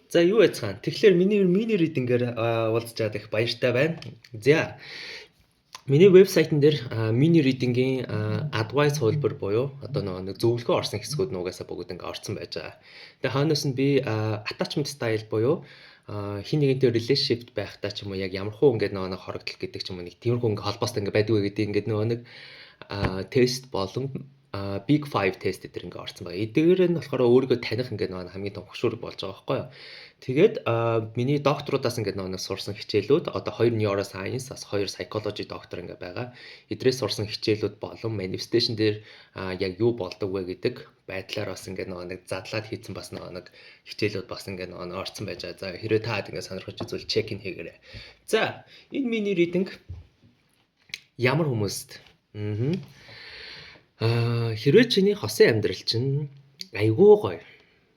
За юу яцгаана. Тэгэхээр миний reading-ээр уулзж байгаад их баяртай байна. За миний вебсайтн дээр мини reading-ийн advice хөлбөр буюу одоо нэг зөвлөгөө орсон хэсгүүд нугасаа бүгд ингээ орсон байж байгаа. Тэгээ хаанаас нь би attachment style буюу хин нэгэнтэй relationship байхдаа ч юм уу яг ямархуу ингээ нэг хорогдол гэдэг ч юм уу нэг тиймэрхүү ингээ холбоостой ингээ байдгүй гэдэг ингээ нэг тест болон Big 5 тест дээр ингээ орсон байгаа. Эдгээр нь болохоор өөрийгөө таних ингээ нэг хамгийн том хөшүүрэг болж байгаа байхгүй юу. Тэгээд миний докторудаас ингээ нэг сурсан хичээлүүд одоо 2 neuroscience бас 2 psychology доктор ингээ байгаа. Эдрээс сурсан хичээлүүд болон manifestation дээр яг юу болдог вэ гэдэг байдлаар бас ингээ нэг задлаад хийсэн бас нэг хичээлүүд бас ингээ нэг орсон байж байгаа. За хэрвээ та ингээ сонирхож үзвэл check in хийгээрэй. За энэ миний reading ямар хүмүүст хэрвээ чиний хосын амьдрал чинь айгүй гоё.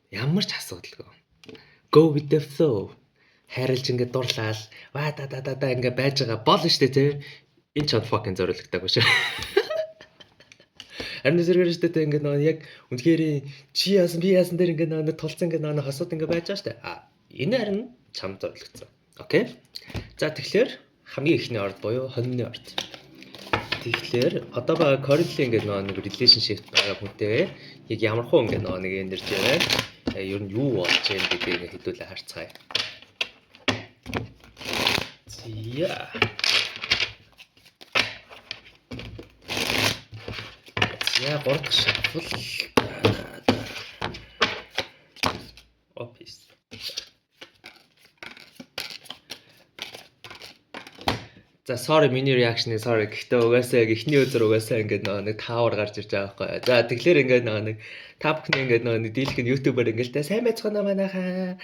Ямар ч асуудалгүй. Go with the flow. Хайрлж ингээд дурлал, ва да ингээд байж байгаа бол штэ тий. Энэ ч fucking зориулагдаагүй шүү. Харин зэрэгээр штэ тий ингээд яг үнэхээр чи яасан би яасан дээр ингээд нэг тулцсан ингээд нэг хосууд ингээд байж байгаа штэ. Энэ харин чам зориулагдсан. Окей. За тэгэхээр хамгийн ихний орд буюу хоньны орд. Тэгэхээр одоо байгаа currently ингээд нэг relationship байгаа хүнтэй яг ямархуу ингээд нэг energy байна. Ер нь юу болж байна гэдгийг хэдүүлээ харцгаая. Зя. За 3 дахь шафл. Office. За sorry миний reaction sorry гэхдээ угаасаа яг эхний өдөр угаасаа ингээд нэг таавар гарч ирж байгаа байхгүй. За тэгэхээр ингээд нэг та бүхний ингээд нэг дийлэх нь YouTube-аар ингээд тэ сайн байцгаана манайхаа.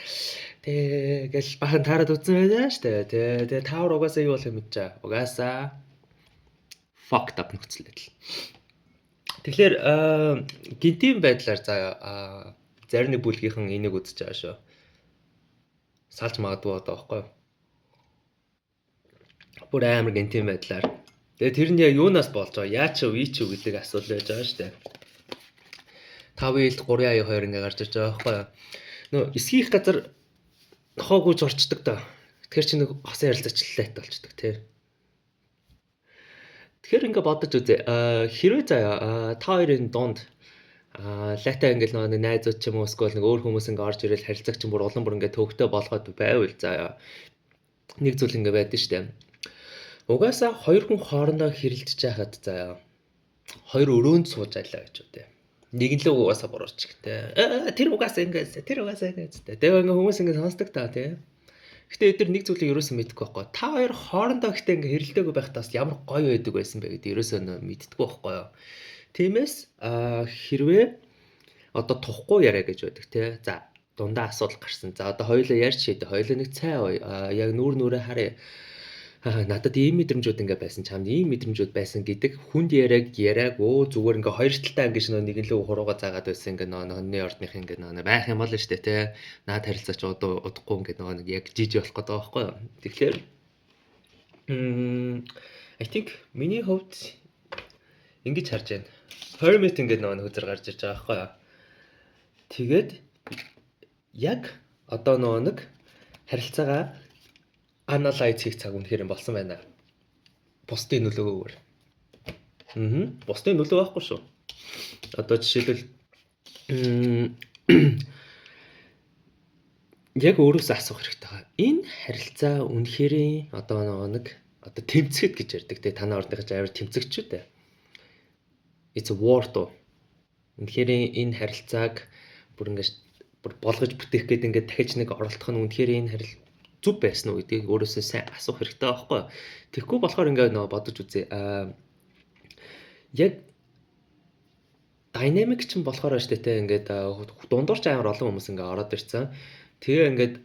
Тэгэл бахан таарад үзсэн байлаа штэ. Тэгээ таавар угаасаа юу болох юм мэдчихэ. Угаасаа fucked up нөхцөл байдал. Тэгэхээр гинтийн байдлаар за зарим нэг бүлгийнхэн энийг үзэж байгаа шүү. Салж магадгүй одоо байхгүй. Бүр амар гинтийн байдлаар. Тэгээ тэр нь яг юунаас болж байгаа? Яач вэ чи гэдэг асуулт байж байгаа шүү дээ. 5-д 382 ингээ гарч ирж байгаа байхгүй юу? Нөө эсгийх газар нохоогүйж орчдөг та. Тэгэхээр чи нэг хосын харилцаачлалтай болчдөг тий. Тэгэхээр ингээ бодож үзье. Хэрвээ заяа та хоёрын дунд лата ингээл нэг найзууд ч юм уу эсвэл нэг өөр хүмүүс ингээ орж ирэл харилцагч юм бүр улам бүр ингээ төвөгтэй болгоод байвал заяа нэг зүйл ингээ байдаг шүү дээ. Угаасаа хоёр хүн хоорондоо хэрэлдэж байхад заяа хоёр өрөөнд сууж айлаа гэж үү. Нэг л угаасаа бурууч гэх тэ. Тэр угаасаа ингэсэн. Тэгээ ингээ хүмүүс ингээ сонсдог та тий. Гэтэ эдгээр нэг зүйлийг ерөөсөө мэддэггүй байхгүй. Та хоёр хоорондоо ихтэй ингээ хэрэлдээгүй байхдаа ямар гоё байдаг байсан бэ гэдэг ерөөсөө мэддэггүй байхгүй юу. Тиймээс хэрвээ одоо тухгүй яриа гэж байдаг тий. За дундаа асуудал гарсан. За одоо хоёулаа ярьж шийдэ. Хоёулаа нэг цай яг нүрээ харъя. Надад ийм мэдрэмжүүд ингээ байсан чамд ийм мэдрэмжүүд байсан гэдэг хүнд яриаг зүгээр ингээ хоёр талтай ингээ шинэ нэг л хурууга заагаад байсан ингээ нөөний ордных ингээ байх юм бол нь штэ тий. Наад харилцаач удахгүй ингээ нэг яг жижиг болох гэдэг байгаа байхгүй юу. Тэгэхээр I think миний хувьд ингэж харж байна. Hermit ингээ хөзөр гарч ирж байгаа байхгүй юу. Тэгээд яг одоо нэг харилцаагаа analyze хийх цаг үнэхээр болсон байна. Бусдын нөлөөгөөр. Бусдын нөлөө байхгүй шүү. Одоо жишээлбэл яг өөрөөсөө асуух хэрэгтэй байгаа. Энэ харилцаа үнэхээр одоо нэг тэмцэхэд гэж ярьдаг те танай ордынхаа авир тэмцэгчүүд. It's a war тоо. Үнэхээр энэ харилцааг бүр ингэж болгож бүтээх гээд ингээд дахиж нэг оролдох нь үнэхээр энэ харилцаа зүв байсан уу гэдгийг өөрөөсөө сайн асуух хэрэгтэй байхгүй. Тэгэхгүй болохоор ингээд бодож үзье. Яг dynamic ч юм болохоор штэ те ингээд дундуурч амар олон хүмүүс ингээд ороод ирсэн. Тэгээ ингээд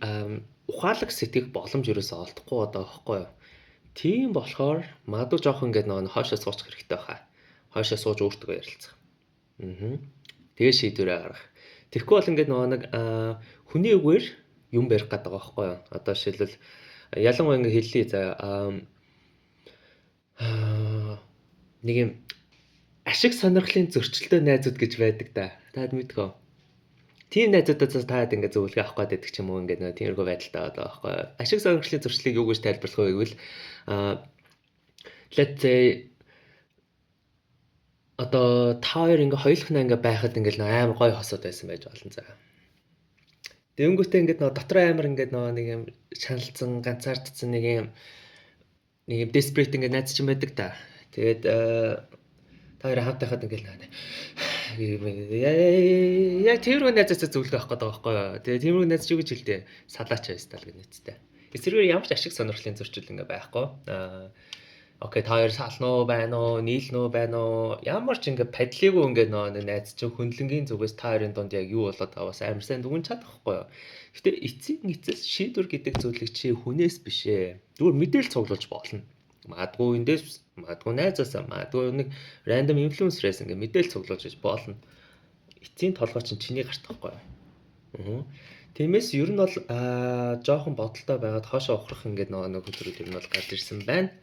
ухаалаг сэтгэх боломж ерөөсөө олдохгүй одоо байхгүй юу. Тийм болохоор магадгүй жоох ингээд хойшоо суучих хэрэгтэй байхаа. Хойшоо сууж өөртөө ярилцах. Тэгээ шийдвэрээ гаргах. Тэгэхгүй бол ингээд нэг хүний үгээр юм барих гэдэг байгаа байхгүй юу. Одоо жишээлбэл ялангуяа ингэ хэллий за нэг юм ашиг сонирхлын зөрчилтэй найзууд гэж байдаг да. Таад мэдгөө. тийм найзуудаас таад ингээ зөвлөгөө авах гээд байдаг ч юм уу ингээ нэг тиймэрхүү байдалтай байгаа байхгүй. Ашиг сонирхлын зуршлыг юу гэж тайлбарлах вэ гэвэл let's say одоо та хоёр ингээ хоёулахнаа ингээ байхад ингээ амар гоё хосоод байсан байж болно заа. Тэнгүүтээ ингээ дотроо амар ингээ нэг юм шаналцсан, ганцаардсан нэг юм desperate ингээ найз чинь байдаг та. Тэгээд та хоёр хамт байхад ингээ яг тэрүүг найзаас зөвлөгөө авах гэдэг байхгүй юу. Тэгээ тэрүүг найз чи юу гэж хэлдэг? Салаач байстаа л гэх нэцтэй. Эсвэргээр ямар ч ашиг сонирхлын зөрчил ингээ байхгүй. Окей, та хоёр сална уу, байна уу, нийлнэ үү, байна уу? Ямар ч ингээ падлигүй ингээ нэг найз чи хөндлөнгийн зүгээс та хоёрын донд яг юу болоод байгаа бас амар сайн дүгэн чадахгүй юу. Гэтэ эцсийн эцэс шийдвэр гэдэг зүйлийг чи хүнээс биш ээ. Зүгээр мэдээл цуглуулж болно. Магадгүй эндээс, магадгүй найзаасаа, магадгүй нэг random influencer-ээс ингээ мэдээл цуглуулж иж болно. Эцсийн толгой чинь чиний гарт тахгүй юу. Тиймээс ер нь бол жоохон бодолтой байгаад хоошоо ухрах ингээ нэг хөдрүүд ер нь бол гарч ирсэн байна.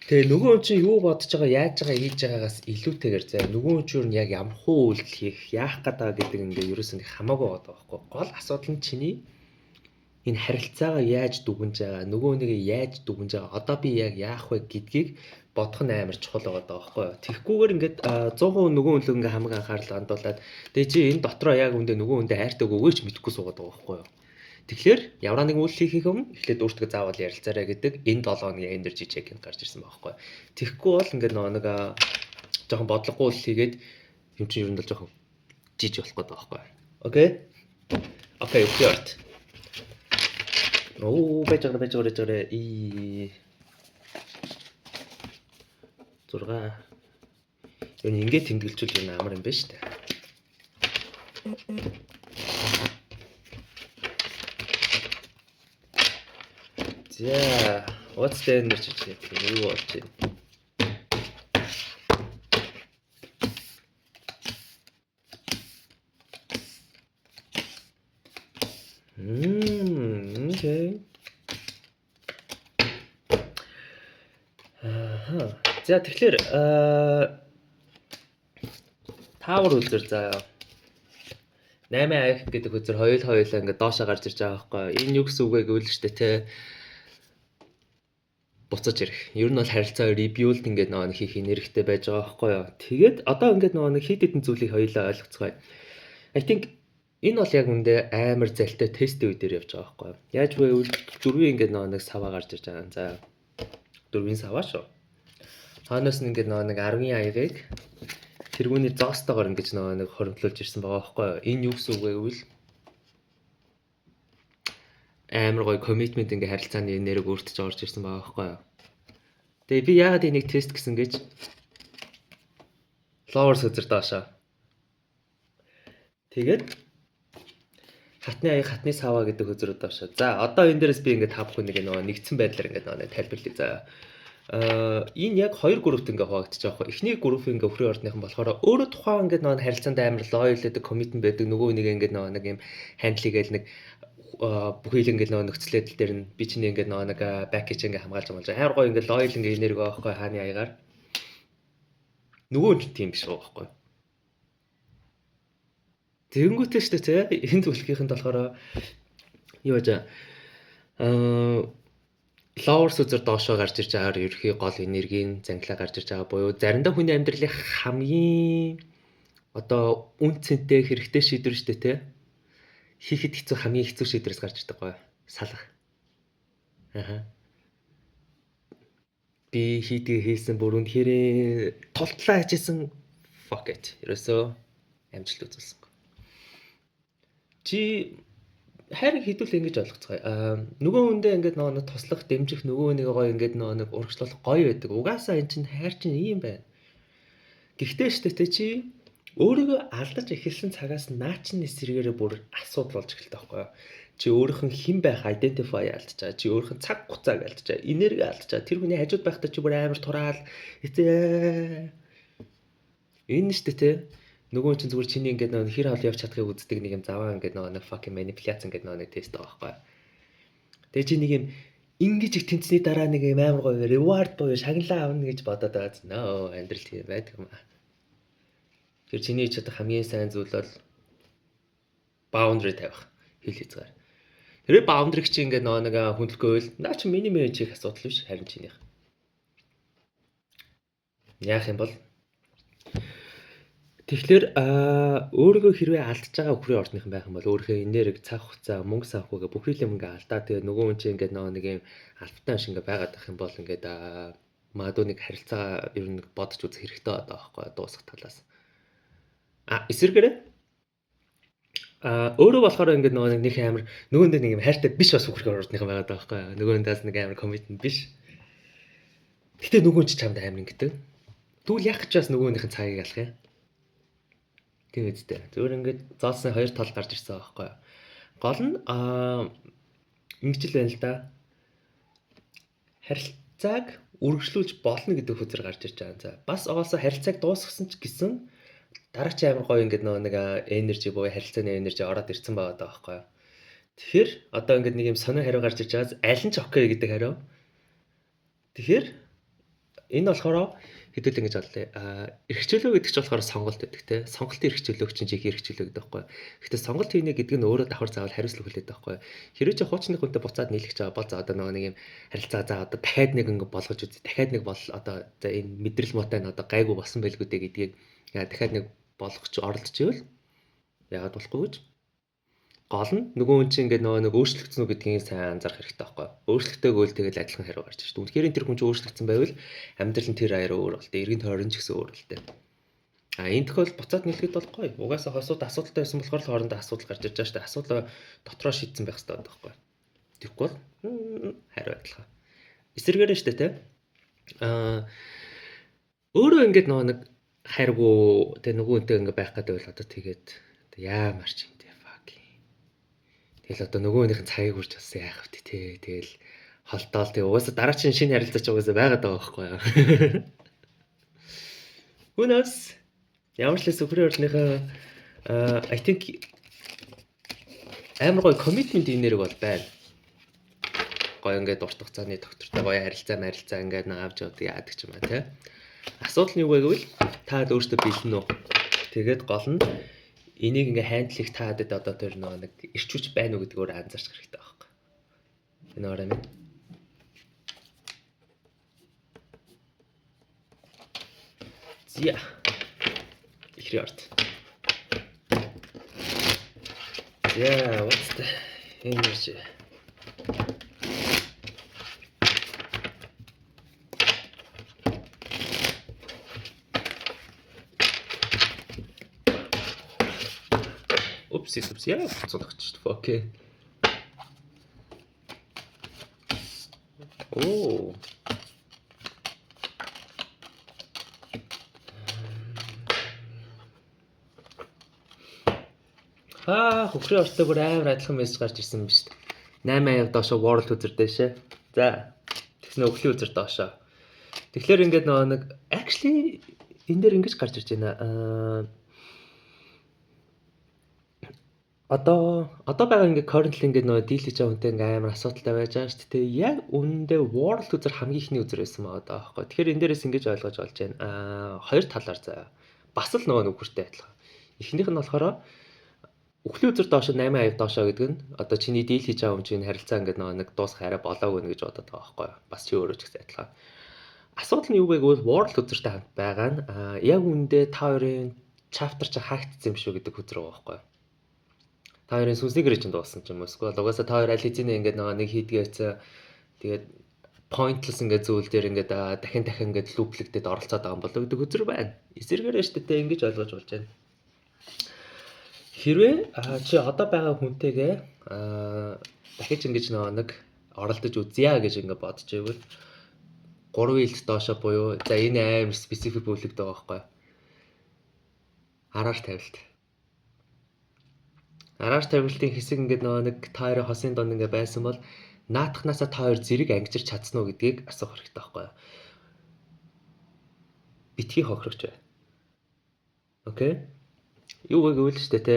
Тэгээ нөгөө хүн чинь юу бодож байгаа, яаж байгаа, хийж байгаагаас илүүтэйгээр заа. Нөгөө хүн чинь яг ямар хуу үйлдэл хийх, яах гэдэг гэдэг ингээ ерөөсөө хамаагүй байгаа байхгүй. Гол асуудал нь чиний энэ харилцаагаа яаж дүгнж байгаа, нөгөө нэг яаж дүгнж байгаа, одоо би яг яах вэ гэдгийг бодох нь амар чухал байгаа байхгүй юу. Тэгхгүйгээр ингээд 100% нөгөө хүн л ингээ хамаг анхаарал хандуулад тэгээ чи энэ дотроо яг үндэ нөгөө хүндээ хайртай өгөөч мэдхгүй суугаад байгаа байхгүй юу. Тэгэхээр ямар нэг үйл хийхийг өмнө эхлээд өөртөө заавал ярилцаарай гэдэг энэ 7 хоногийн energy check-ин гарч ирсэн байхгүй. Тэгэхгүй бол ингээд нэг жоохон бодлогогүй үйл хийгээд юм чинь ер нь бол жоохон жиж болох гэдэг байхгүй. Окей. Окей, start. байж байгаа. 6. Ер нь ингээд тэмдэглэжүүл юм амар юм байна шүү дээ. За, what's the energy check? Юу болж байна? Okay. За тэгэхээр таавар үзэр заяа. 8 ах гэдэг үзэр хоёулаа ингээд доошоо гарч ирж байгаа байхгүй. Энэ юу гэсэн үг вэ гэвэл штэ те буцаж ирэх. Ер нь бол харилцаа rebuild ингээд нэг хийх нэрхтэй байж байгаа байхгүй юу. Тэгээд одоо ингээд нэг хит хитэн зүйлийг хоёулаа ойлгоцгоё. I think энэ бол яг үндэ амар залтай тестийн үе дээр явж байгаа байхгүй юу. Яаж вэ гэвэл дөрвийн ингээд нэг саваа гарч ирж байгаа. За дөрвийн саваа шүү. Хаанаас нь ингээд нэг 10-ын аягийг тэргүүний зоостойгоор ингэж нэг хоримтлуулж ирсэн байгаа байхгүй юу. Энэ юу гэсэн үг вэ гэвэл амар гоё commitment ингээ харилцааны нэрийг өөртөж орж ирсэн байгаа байхгүй юу. Тэгээ би яагаад энийг тест гэсэн гэж flowers үзэр доошоо. Тэгээд хатны аяг хатны саваа гэдэг үзэр доошоо. За одоо энэ дээрээс би ингээ та бүхэн нэг нэгдсэн байдлаар ингээ тайлбарлая заа. Энэ яг хоёр группт ингээ хуваагдчих жоох. Эхний групп ингээ өхрийн ордныхан болохоор өөрөө тухайн ингээ харилцаанд амар loyal гэдэг commitment байдаг. Нөгөө нэг ингээ нэг юм handle-гээл нэг бүхий л ингээ нөхцөлөдөл дээр нь би чиний ингээ нэг package ингээ хамгаалж байгаа. Амар гоё ингээ loyal ингээ энерги байгаа байхгүй хааны аягаар. Нөгөө нь тийм биш байгаа байхгүй. Тэнгүүтэй шүү дээ те. Энэ зөвлөхийнхэнд болохоор юу гэж flowers үзэр доошоо гарч ирж байгаагаар ерхий гол энергийн зангилаа гарч ирж байгаа буюу заримдаа хүний амьдралын хамгийн одоо үн цэнтэй хэрэгтэй шийдвэр шүү дээ те. Хийхэд хэцүү хамгийн хэцүү шийдвэрээс гарч ирдэг гоё. Салах. Би хийдгээ хийсэн бүр үнэхээр тултлаа хийжсэн fuck it. Ерөөсөө амжилт үзүүлсэнгүй. Чи хайрыг хэдүүл ингэж ойлгоцгоё. Нөгөө хүндээ ингээд нэг туслах, дэмжих, нөгөө нэг гоё ингээд нэг урагшлуулах гоё байдаг. Угаасаа эн чинь хайр чинь ийм байна. Гэхдээ штэ тэ чи өөрийгөө алдаж эхэлсэн цагаас наачин эсрэгээрээ бүр асуудал болж эхэлдэг байхгүй юу? Чи өөрийнх нь хэн байх identify алдаж байгаа. Чи өөрийнх нь цаг хугацааг алдаж байгаа. Энерги алдаж байгаа. Тэр хүний хажууд байхдаа чи бүр амар тураал. Энэ штэ тэ нөгөө чинь зүгээр чиний ингээд нэг хэр хол явж чадахыг үздэг нэг юм заваа ингээд нэг fucking manipulaц ингээд нэг тест байгаа байхгүй юу? Тэгээ чи нэг юм ингэж их тэнцсний дараа нэг юм амар гоё reward буюу шагналаа авна гэж бодоод байгаа. Нөө амьдрал тийм байдаг юм аа. Тэр чиний ч одоо хамгийн сайн зүйл бол boundary тавих хэл хязгаар. Тэр boundary чи ингээд нэг хүндлэхгүй наа чи миний мэн чих асуудал биш харин чинийх. Яах юм бол тэгэхээр өөрийгөө хэрвээ алдж байгаа өхрийн ордныхан байх юм бол өөрийнхөө энерги, цаг хугацаа, мөнгө санхугаа бүхийдээ мөнгө алдаа тэгээ нөгөө хүн чинь ингээд нэг юм албатай биш ингээд байгаад байх юм бол ингээд магадгүй нэг харилцаа ер нь бодож үзэх хэрэгтэй байгаа байхгүй дуусах талаас. Эсвэргээрээ өөрөө болохоор ингээд нэг амар нөгөөндөө нэг юм хайртай биш бас өхрийн ордныхан байгаад байгаа байхгүй нөгөөндөөс нэг амар commitment биш. Гэтэ нөгөө ч чамд амар ингэдэг. Тэгвэл яг ч бас нөгөөнийхэн цагийг алах юм. Тийм үстэй. Зүгээр ингээд заалсны хоёр тал гарч ирсэн байхгүй. Гол нь ингэж л байна л да. Харилцааг үргэлжлүүлж болно гэдэг хөзөр гарч ирж байгаа. За бас оолсоо харилцааг дуусгасан ч гэсэн дараач амар гоё ингээд нэг энержи буюу харилцааны энержи ороод ирсэн байгаа даа байхгүй. Тэгэхээр одоо ингээд нэг юм сонио хариу гарч ирж байгаас аль нь ч окей гэдэг хариу. Тэгэхээр энэ болохоор хэдүүл ингэж бодлоо. Эрхчлөө гэдэг чинь болохоор сонголт гэдэг те. Сонголтын эрхчлөөг чинь жиг эрхчлөө гэдэг байхгүй. Гэхдээ сонголт хийнэ гэдэг нь өөрөө давхар заавал хариуцлага хүлээдэг байхгүй. Хэрвээ чи хуучны хүнтэй буцаад нийлэх гэж байгаа бол за одоо нэг юм харилцаа за одоо дахиад нэг ингэ болгож үзье. Дахиад нэг бол одоо за энэ мэдрэл муутай нь одоо гайгүй болсон байлгүй дээ гэдгийг дахиад нэг болгож оролдож ивэл яагаад болохгүй гэж. Гол нь нөгөө хүн чинь ингээд нэг өөрчлөгдсөн үү гэдгийг сайн анзаарах хэрэгтэй байхгүй. Өөрчлөгдөөгүй л тэгэл адилхан хариу гарч ирж. Үнэхээр тэр хүн чинь өөрчлөгдсөн байвал амьдрал нь тэр аяар өөр болтой. Эргэн тойрон ч гэсэн өөр болтой. Энэ тохиолдолд буцаад нийлэхэд бол гоё. Угаасаа асуудалтай байсан болохоор л хоорондоо асуудал гарч ирж байгаа шүү дээ. Асуудал дотроо шийдсэн байх хэрэгтэй байхгүй. Тэгэхгүй бол хариу адилхан. Эсвэргээрээ шүү дээ те. Өөрөө ингээд нэг хайргуу тэг нөгөөнтэй ингээд байх гэдэг бол одоо тэгээд яамар ч тэгэл одоо нөгөөнийхэн цагийг хүрч бас яах вэ те. Тэгэл холдоол тэг угаасаа дараагийн шинэ харилцаач угаасаа байгаад байгаа байхгүй юу. Who knows? Ямар ч л сүхрийн ордныхаа I think амар гоё commitment инэрэг бол байна. Гоё ингээд урт хугацааны доктортой гоё харилцаа ингээд авч явдаг яадаг ч юм аа те. Асуудал нь юу вэ гэвэл та өөртөө бэлэн үү? Тэгээд гол нь энийг ингээ хандлах таадад одоо тэр нэг ирчүүч байна уу гэдгийг өөр анзаарч хэрэгтэй байхгүй. Энэ орой минь. Зя. Ихрий орд. Yeah, what's the energy? Oops, яа буцаад шүү дээ. Окей. Оо. Хөхрийн ортой бүр амар адилхан мессеж гарч ирсэн юм биш үү? 8 доошо world үзэр дэшээ. За. Тэгснэ өхлийн үзэр доошо. Тэгэхээр ингээд нэг actually энэ дээр ингэж гарч ирж байна. Одоо байгаа ингээ currently ингээ нөгөө дийл хийж байгаа хүнтэй ингээ амар асуудалтай байж байгаа шүү дээ. Яг үнэндээ world үзэр хамгийн ихний үзэр байсан байгаа даа байхгүй. Тэгэхээр энэ дээрээс ингэж ойлгож болж байна. Хоёр талаар заяа. Бас л нөгөө нөхөртэй адилхан. Эхнийх нь болохоор өхлийн үзэр доошо 8 аяг доошо гэдэг нь одоо чиний дийл хийж байгаа хүн чинь харилцаа ингээ нөгөө нэг дуусах арай болоогүй нэ гэж бодоод байгаа байхгүй. Бас чи өөрөө ч гэсэн адилхан. Асуудал нь юу вэ гэвэл world үзэртэй хамт байгаа нь яг үнэндээ та хоёрын chapter чи хаагдсан юм шүү гэдэг үзэр байгаа байхгүй. Та хоёрын сүнсний гэрээ чинь дууссан ч юм уу. Эсвэл угаасаа та хоёр аль хэзээ нэг нэг хийдгээц тэгээд pointless ингээд зүйл дээр ингээд дахин ингээд луплэгдэд оролцоод байгаа юм болоо гэдэг үзэр байна. Эсэргээрээ штэ тэ ингэж ойлгож болж байна. Хэрвээ чи одоо байгаа хүнтэйгээ дахиж ингэж нэг оролдож үзье гэж ингээд бодож байвал 3 илт доошо буюу за энэ амар специфик бүлэгд байгаа байхгүй. Араар тавилтын хэсэг ингээд нэг та хоёрын хосын донд ингээд байсан бол наадахнаасаа та хоёр зэрэг ангижирч чадсан уу гэдгийг асуух хэрэгтэй байхгүй юу? Битгий хохирогч бай. Окей? Юу вэ гэвэл штэ те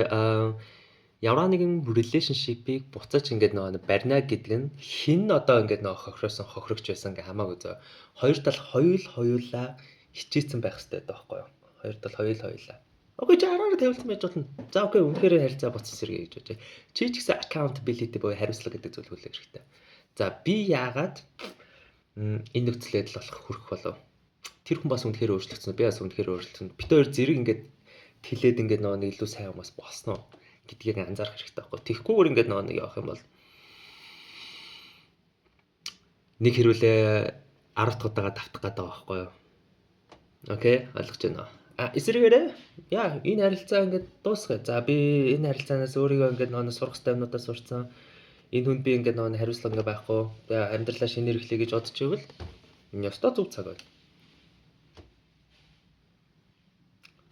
ямар нэгэн relationship-ийг буцааж ингээд барина гэдэг нь хин одоо ингээд хохирогч байсан гэ хамаагүй зөө. Хоёр тал хоёулаа хичээсэн байх хэрэгтэй байхгүй юу? Хоёр тал хоёулаа. Окей, чи араараа тавилсан байж болно. За окей, үнэхээр харилцаа буцсан сэргээ гэж бодож. Чи ч гэсэн accountability буюу хариуцлага гэдэг зүйл хүлээх хэрэгтэй. За би яагаад энэ нөхцөл байдал болох хүрэх болов? Тэр хүн бас үнэхээр өөрчлөгдсөн. Би бас үнэхээр өөрчлөгдсөн. Бид хоёр зэрэг ингээд тэлээд ингээд нэг илүү сайн хүмүүс болсон уу гэдгийг анзаарах хэрэгтэй байхгүй. Тэгхгүйгээр ингээд нэг явах юм бол нэг хэрүүлээ 10 дахь удаага давтах гэдэг байхгүй юу? Окей, ойлгож байна. Эсрэгээрээ энэ харилцаа ингээд дуусгая. За би энэ харилцаанаас өөрийгөө ингээд нэг сурах стаймнуудаас сурцсан. Энэ хүнд би ингээд нэг хариуцлага ингээд байхгүй. Тэгээ амьдралаа шинээр эхлэе гэж бодож ивэл энэ ёстой зөв цаг байна.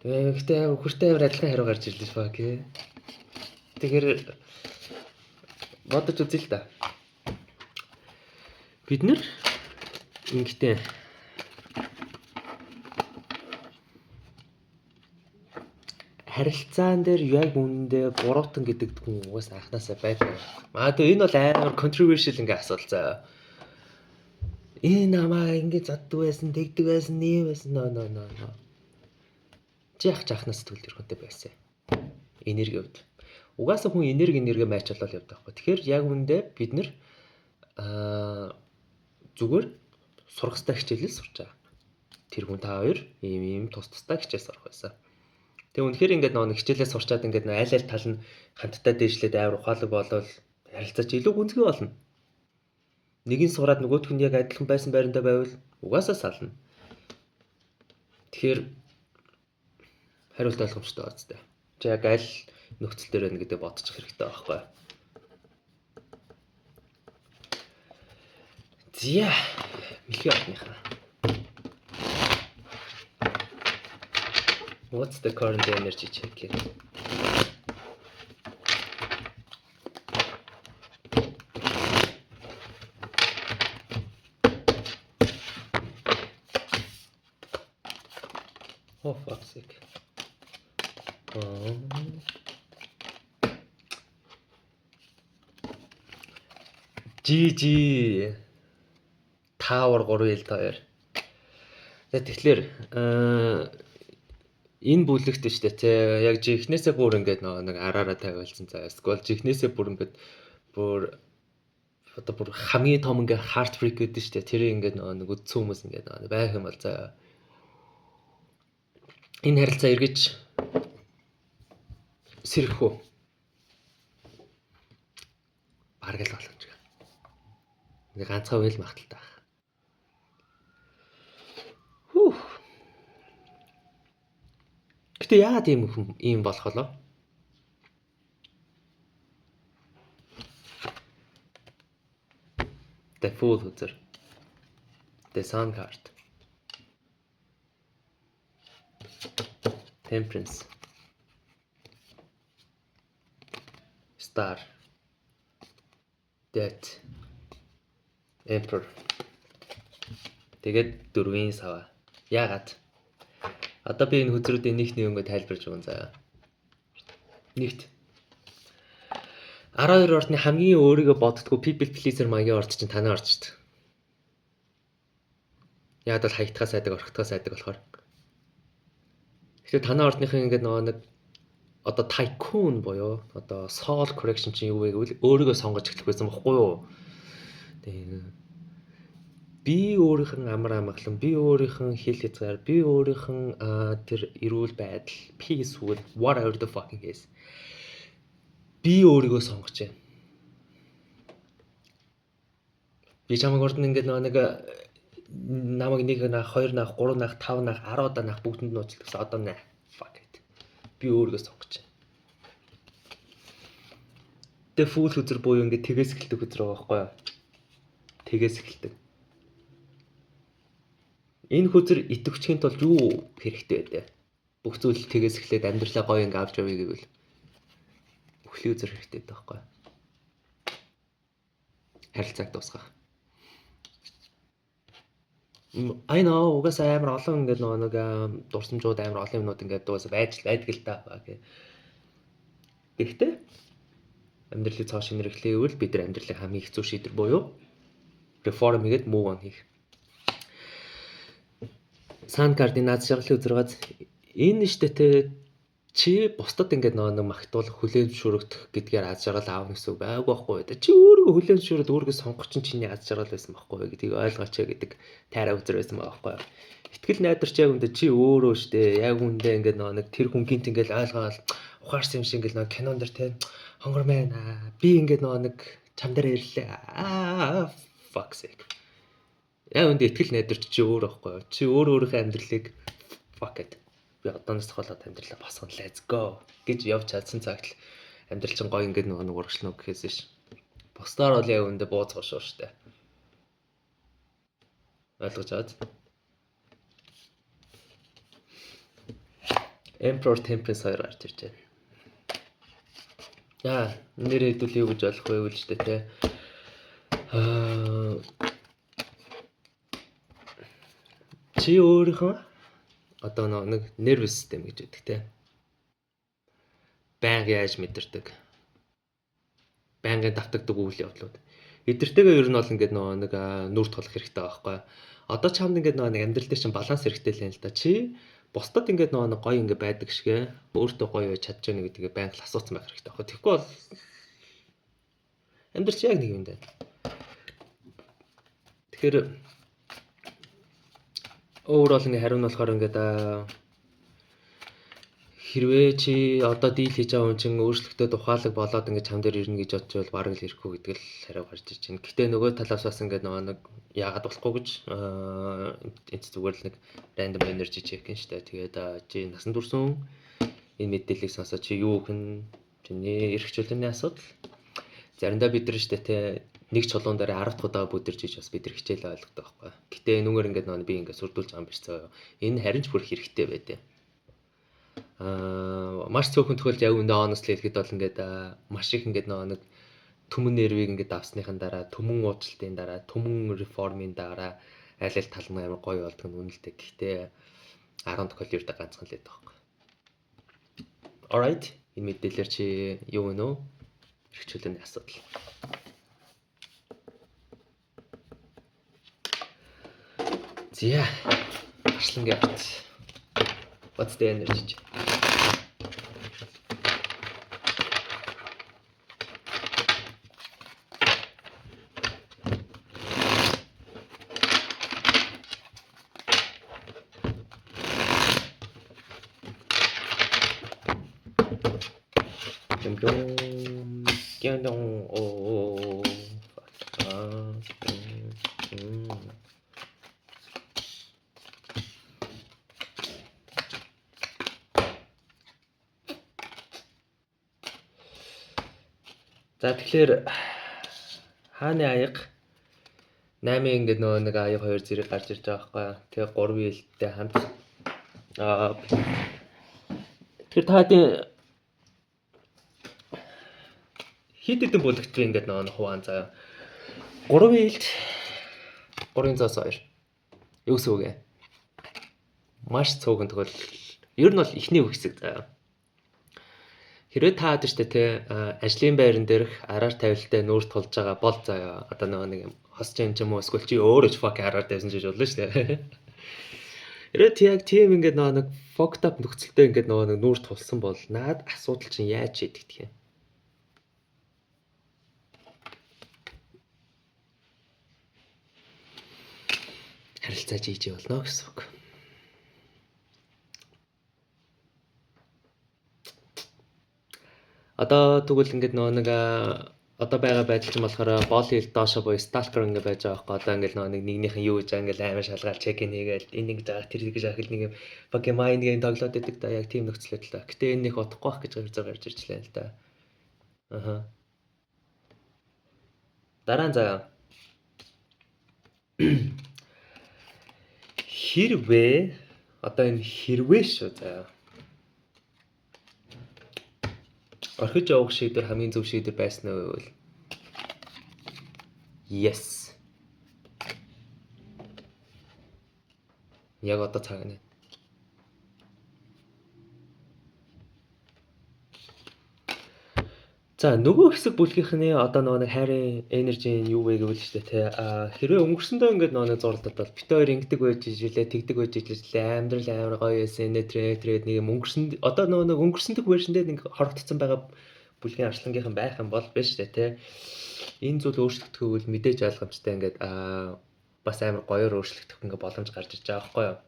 Гэхдээ хүртээ амар адилхан хариу гарч ирлээ шүү гээ. Тэгэхээр бодож үзье л да. Бид нэр ингээд харилцаан дээр яг үнэндээ буруутан гэдэг хүн угаас анханасаа байдаг. Тэгээ энэ бол амар controversial ингээ асуудал заа. Энэ намаа ингээ заддаг байсан, тэгдэг байсан, нэм байсан нөө. Чи яах чахнаас төл төрхөнтэй байсан. Энерги хувьд. Угаасаа хүн энерги матч болол явдаг байхгүй. Тэгэхээр яг үнэндээ бид нэр зүгээр сурах хэрэгтэй хичээлэл сурч байгаа. Тэр хүн та хоёр ийм тустай хичээл сурах байсан. Тэгээ үнэхээр ингээд нэг хичээлээ сурчаад ингээд айл тал нь хамтдаа дээшлээд амар ухаалаг болол харилцаач илүү гүнзгий болно. Нэгийг сураад нөгөөх нь яг адилхан байсан байрандаа байвал угаасаа сална. Тэгэхээр хариулт ойлгомжтой байцтай. Чи яг аль нөхцөл дээр байна гэдэг бодчих хэрэгтэй байхгүй. Зя мэлхий одныхаа. What's the current energy check here? Oh fuck's sake. GG Tower 3L2. Тэгэхээр энэ бүлэгт штэ те яг жихнээсээ бүр ингээд нэг араараа тавиулсан заа. Эсвэл жихнээсээ бүр ингээд бүр одоо бүр хамгийн том ингээд heart freak гэдэг штэ. Тэр ингээд нэг үдцэн хүмүүс ингээд байх юм бол заа. Энэ харилцаа эргэж сэрэх үү? Бараг л боломж. Нэг ганцхан үйл магталтай байх. Гэтэ яагаад ийм болох болоо? The Fool үзэр. The Sun card. Temperance. Star. Death. Emperor. Тэгээд дөрвийн сава. Яагаад? Одоо би энэ хүзрүүдийн нэгний өнгө тайлбарж өгөн заяа. Нэгт 12 ордны хамгийн өөрийгөө боддгоо people pleaser маягийн орд чинь танаа орж шít. Яг бол хаягдхаас айдаг, орхитхаас айдаг болохоор. Тэгэхээр танаа ордныхын ингээд нэг одоо tycoon буюу одоо soul correction чинь юу вэ гэвэл өөрийгөө сонгож эхлэх байсан бохгүй юу? Тэгээ би өөрийнх нь амар амгалан, би өөрийнх нь хэл хязгаар, би өөрийнх нь тэр эрүүл байдал, peaceful, whatever the fucking is. Би өөрийгөө сонгож байна. Би чамайг ордон ингээд нэг намайг 1 наах, 2 наах, 3 наах, 5 наах, 10 удаа наах бүгдэнд нь уучлах гэсэн одоо нэ. Fuck it. Би өөрийгөө сонгож байна. The Fool хүзэр буюу ингээд тгээс эхэлдэг хүзэр байгаа байхгүй юу? Тгээс эхэлдэг. Энэ хүзэр идэвхжихийн тулд юу хэрэгтэй байдэ? Бүх зүйл тгээс эхлээд амьдралаа гоё ингээ авч явъя гэвэл өхлийн үзэр хэрэгтэй байхгүй. Харилцааг дуусгах. I know угаасаа амар олон ингээ нэг дурсамжууд амар олон юмнууд ингээ дуусаа байж байдаг л та. Гэхдээ амьдралыг цааш шинээр эхлэевэл бид нар амьдралыг хамгийн хэцүү шийдвэр буюу реформ хийгээд move on хийх. Сан координат шаглалын үзэргаз энэ штэ тэ чи бусдад ингээд нэг магтуул хүлээн зөвшөөрөгдөх гэдгээр аз жаргал аав гэсэн үг байгаагүй байхгүй. Чи өөрийгөө хүлээн зөвшөөрөд өөрийгөө сонгох чинь чиний аз жаргал байсан байхгүй гэдгийг ойлгооч гэдэг тайраа үзэр байсан байхгүй. Итгэл найдварч яг үндэ чи өөрөө штэ яг үндэ ингээд нэг тэр хүн гинт ингээд ойлгоод ухаарсан юм шиг ингээд нэг кинон дэр те хонгор мэн би ингээд нэг чам дээр ирлээ fuck sake. Яг үндэ итгэл найдварч чи өөр байхгүй. Чи өөрийнхөө амьдралыг fuck it. Би одооноос хойш амьдралаа босгоно let's go гэж явж чадсан цагт амьдрал чинь гоё ингээд нэг урагшлно гэхээс ш. Бусдаар бол яг үндэ бууцгаа шүү штэ. Ойлгож аваад. Emperor Temperance 2 гарч ирж байна. Яа, нэр хэдүүл юу гэж болох вэ гэж тэ те. Чи өөрийнхөө одоо нэг nervous system гэж үүдэг те. Байнга яаж мэдэрдэг. Байнгын давтагддаг үйл явдлууд. Эдэртэйгээ ер нь бол ингээд нэг нүрд толох хэрэгтэй байхгүй. Одоо чамд ингээд нэг амьдрал дээр чинь баланс хэрэгтэй л юм л да. Чи бусдад ингээд нэг гоё ингээд байдаг шигэ өөртөө гоё байж чадж байна гэдгийг байнга асуусан байх хэрэгтэй байхгүй. Тэгэхгүй бол амьдрал чи яг нэг юм даа. Тэгэхээр өөр бол ингээд хариу нь болохоор ингээд хэрвээ чи одоо дийл хийж байгаа хүн чинь өөрчлөлтөд ухаалаг болоод ингээд чам дээр ирнэ гэж бодож бол бараг л ирэхгүй гэдэг л хариу гарч иж байна. Гэтэ нөгөө талаас бас ингээд нэг яагаад болохгүй гэж энэ зүгээр л нэг random energy check юм штэ. Тэгээд чи насан турш энэ мэдээллийг сонсоод чи юу гэн чиний эрх чөлөөний асуудал. Заримдаа бид нар штэ те нэг чулуун дээр 10 удаа бүдэрж иж бас бид нар хичээл ойлгодог байхгүй. Гэтэ нүгээр ингээд би ингээд сүрдүүлж байгаа юм биш цаа. Энэ харин ч бүр хэрэгтэй байдэ. Маш цөөхөн тохиолдолд яг үндэ honestly хэлэхэд бол ингээд маш их ингээд нэг түмэн нервийг ингээд давсныхан дараа түмэн уучлалтын дараа түмэн реформын дараа аль аль тал нь амар гоё болдог нь үнэлдэг. Гэхдээ 10 тохиолдолд юутай ганцхан л байдаг байхгүй. Alright, энэ мэдээлэлэр чи юу вэ нөө? Эрх чөлөөний асуудал. Зя. Арслангийн арт. What's the energy? За тэгэхээр хааны аяга 8-ын ингээд нэг аяга 2 зэрэг гарч ирж байгаа байхгүй. Тэгээ 3 вилтэй хамт тэр таадын хит хэдэн бүлэгт ингээд нэг хуваан заяа 3 вилд 3-2 юу гэсэн үг вэ? Маш цөөхөн тохиолдол. Ер нь бол ихний үгсэг заяа. Хэрвээ та хэд ч те ажлын байран дээрх араар тавилттай нүүрт тулж байгаа бол заяа одоо нэг юм хосч юм ч юм уу эсвэл чи өөрөө ч fuck араар тавьсан ч гэж бодлоо шүү дээ. Хэрвээ яг тийм ингээд нэг fucked up нөхцөлтэй ингээд нэг нүүрт тулсан бол наад асуудал чинь яаж шийдэгдэх юм? Харилцаа жийж болно гэсэн үг. Одоо тэгвэл ингээд нэг одоо байгаа байдал чинь болохоор бол хил доошо буюу stalker ингээд байж байгаа байхгүй. Одоо ингээд нэг нэгнийхэн юу гэж ингээд амар шалгаал чек хийгээл энэ гэж байгаа тэр гэж ахил нэг юм Pokemon game тоглоод байдаг да яг тийм нөхцөл байдал та. Гэтэ энэ их утгагүй байх гэж гарч ирчлээ л да. Аха. Дараа нь заяа. Хэрвээ одоо энэ хэрвээ шүү заяа. Орхиж явах шийдвэр хамгийн зөв шийдвэр байсан уу гэвэл yes. Яг одоо цаг нэ. За нөгөө хэсэг бүлгийнхний одоо нэг хайрын энержи нь юу вэ гэвэл шүү дээ те. Хэрвээ өнгөрсөндөө ингээд нэг зурлаад бол бит хоёр ингэдэг байж ижилээ, тэгдэг байж ижилээ, амьдрал амар гоё эсэн, нэтрээд нэг юм өнгөрсөнд одоо нэг өнгөрсөндөх вершн дээр нэг хорогдсон байгаа бүлгийн арслангийнхан байх юм бол биш дээ те. Энэ зүйл өөрчлөгдөхөөл мэдээж ойлгомжтой ингээд бас амар гоёор өөрчлөгдөх ингээд боломж гарч иж байгаа байхгүй юу.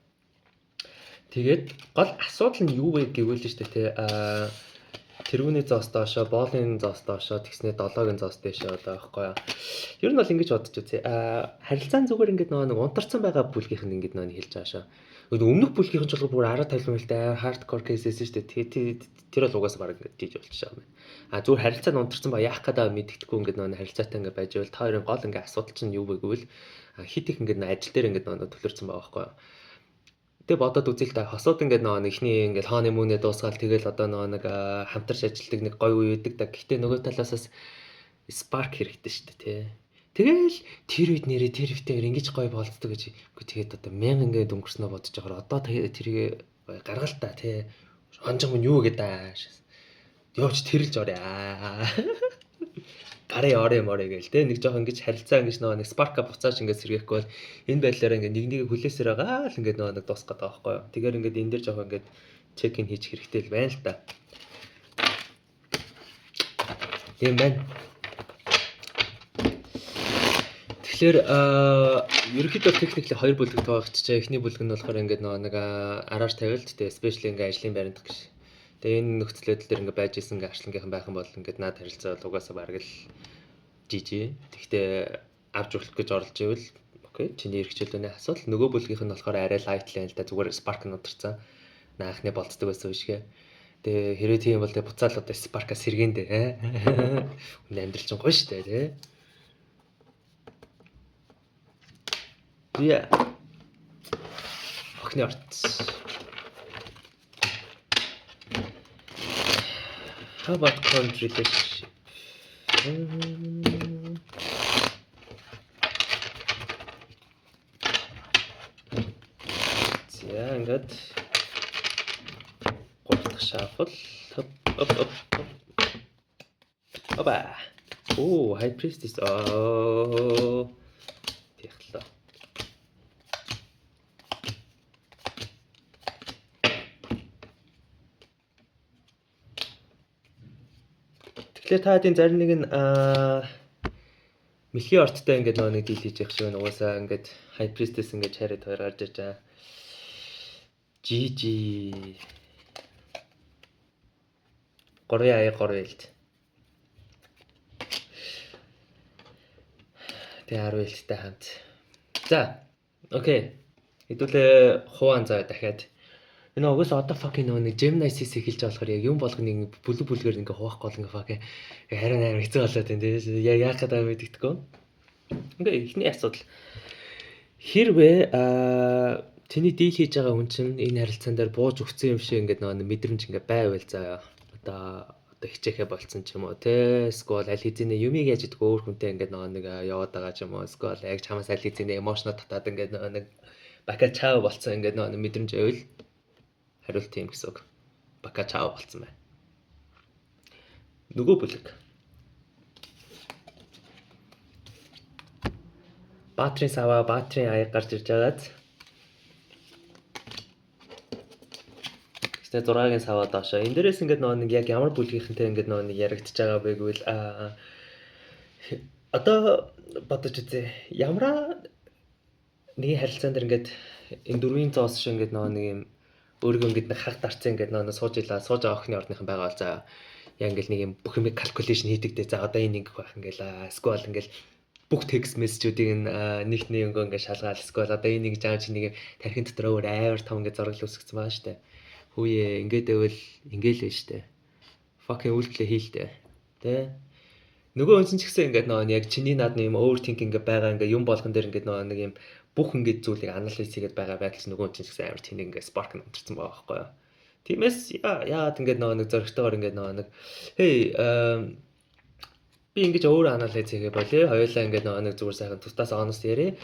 Тэгээд гол асуудал нь юу вэ гэвэл шүү дээ те. Тэрүүний зоос доошоо, боолын зоос доошоо, тэгснээ 7-гийн зоос дэшээ одоо байхгүй юу. Ер нь бол ингэж бодож үзье. Харилцаан зүгээр ингээд нэг унтарсан байгаа бүлгийнх нь ингээд хэлж байгаа шаа. Өмнөх бүлгийнхэн ч бол бүр араа талмалтай хардкор кейсээс шүү дээ. Тэр бол угаасаа баг ингээд жиж болчихоо юм. Зүгээр харилцаа нь унтарсан ба яах гэдэг мэддэхгүй ингээд харилцаатай ингээд байж байвал та хоёрын гол ингээд асуудал чинь юу вэ гэвэл хит их ингээд ажил дээр ингээд төлөрсөн байгаа байхгүй юу. Тэгээ бодоод үзэл та хосууд ингээд нэг ихний ингээд хооны мөнөө дуусгаал тэгэл одоо нэг хамтарч ажилтдаг нэг гоё үе өгдөг та. Гэхдээ нөгөө талаас spark хэрэгтэй шүү дээ тий. Тэгэл тэр үед нэрээ тэр ихтэйгээр ингэж гоё болцдог гэж. Тэгээд одоо 1000 ингээд өнгөрснөө бодож байгаа. Одоо тэрийг гаргал та тий. Онжим нь юу гэдэг явж тэрэлж орё. Барай орё гээл те нэг жоох ингэж харилцаа ингэж нэг спарка буцааж ингэж сэргээхгүй бол энэ байдлаараа ингэ нэг хүлээсээр байгаа л ингэ нэг дуусах гэдэг байхгүй юу. Тэгэхээр ингэ энэ дээр жоох ингэ чек ин хийчих хэрэгтэй л байна л да. Тийм байна. Тэгэхээр ерөнхийдөө техникли хоёр бүлэг тоогдчихжээ. Эхний бүлэг нь болохоор ингэ нэг араар тавиал тэ спешиал ингэ ажлын байранд гэж. Тэгээ энэ нөхцөл байдал дээр ингээ байж исэн ингээ арчлангийнхан байх юм бол ингээд наад харилцаа бол угаасаа бараг л жижиг. Тэгтээ авч өгөх гэж оролж ивэл окей чиний эрхчлөөний асуудал. Нөгөө бүлгийнх нь болохоор арай лайт л та зүгээр спарк нь удирцсан. Наахны болцдог байсан үешгээ. Тэгээ хэрвээ тийм бол буцаал одоо спарка сэргээндээ. Үнэ амьдрал чинь гоё штэ тий. Яа. Охны орц. How about current relationship? За ингээд гурдах шафл оп. Опа. Оо, high priestess. Тэхлээ. Тэгэхээр та хэдийн зарим нэг нь мэлхий орттой ингээд нэг дийл хийж явах шиг угаасаа ингээд high priestess ингээд чараад хоёр гарч иж байгаа. GG. 3 ээлт. Тэгээ 10 ээлттэй хамт. За, окей. Хэдүүлээ хуваан заа дахиад. Энэ угаасаа одоо fucking нэг Gemini CC хэлж болохоор яг юм болгоныг бүлгээр ингээ хуваах гол ингээ fucking харин амар хэцүү болоод байна тийм. Яах гэдэг мэддэхгүй. Ингээ ихний асуудал. Хэрвээ тэний дийл хийж байгаа хүн чинь энэ харилцаан дээр бууж өгсөн юм шиг ингээ нэг мэдрэмж ингээ байвал заяа. Одоо хичээхэ болцсон ч юм уу те. Эсвэл аль хэзээ юмыг яаж идэх өөр хүнтэй ингээ нэг яваад байгаа ч юм уу. Эсвэл яг чамаас аль хэзээ эмошно татаад ингээ нэг бака чаа болцсон ингээ нэг мэдрэмж байвал хариулт тийм гэсэн үг. Бака чаа болцсон байна. Нөгөө бүлэг. Баатрин сава, баатрин аяг гарч ирж байгаад. Гэтэ 6-гийн сава доошоо. Энэ дээрээс ингээд нэг яг ямар бүлгийнхэнтэй ингээд нэг яригдчихж байгаа бэ гэвэл одоо бодож үзье. Ямар нэг харилцаан дээр ингээд энэ дөрвийн зоос шиг ингээд нэг юм өөрийгөө ингээд нэг хаг дарцсан ингээд нэг сууж байгаа охины орныхан байгаа бол за яг ингээд нэг юм бүх юм calculation хийдэг дээ. За одоо энэ ингэх байх ингээд эсвэл ингээд бүх текст мессежүүдийг нэгт нэнгөө ингээд шалгаал эсвэл одоо энэ нэг жаа чи нэг тархин дотор өөр амар том ингээд зураг үүсгэсэн байгаа шүү дээ. Хүүе ингээд байвал ингээл л штэ. Fucking үйлдэлээ хийлдэ. Тэ? Нөгөө үнсэн ч гэсэн ингээд яг чиний над нэг юм overthinking ингээд байгаа ингээд юм болгон дээр ингээд нэг юм бүх ингээд зүйлийг анализ хийгээд байгаа байдал нөгөө үнсэн ч гэсэн амар тийм ингээд spark нь унтарсан байгаа байхгүй юу. Тиймээс яагаад ингээд нэг зөрөгтэйгээр ингээд нэг hey би ингэж өөр анализ хийгээ болъё. Хоёулаа ингээд нэг зүгээр сайхан тусдаас honest ярэ.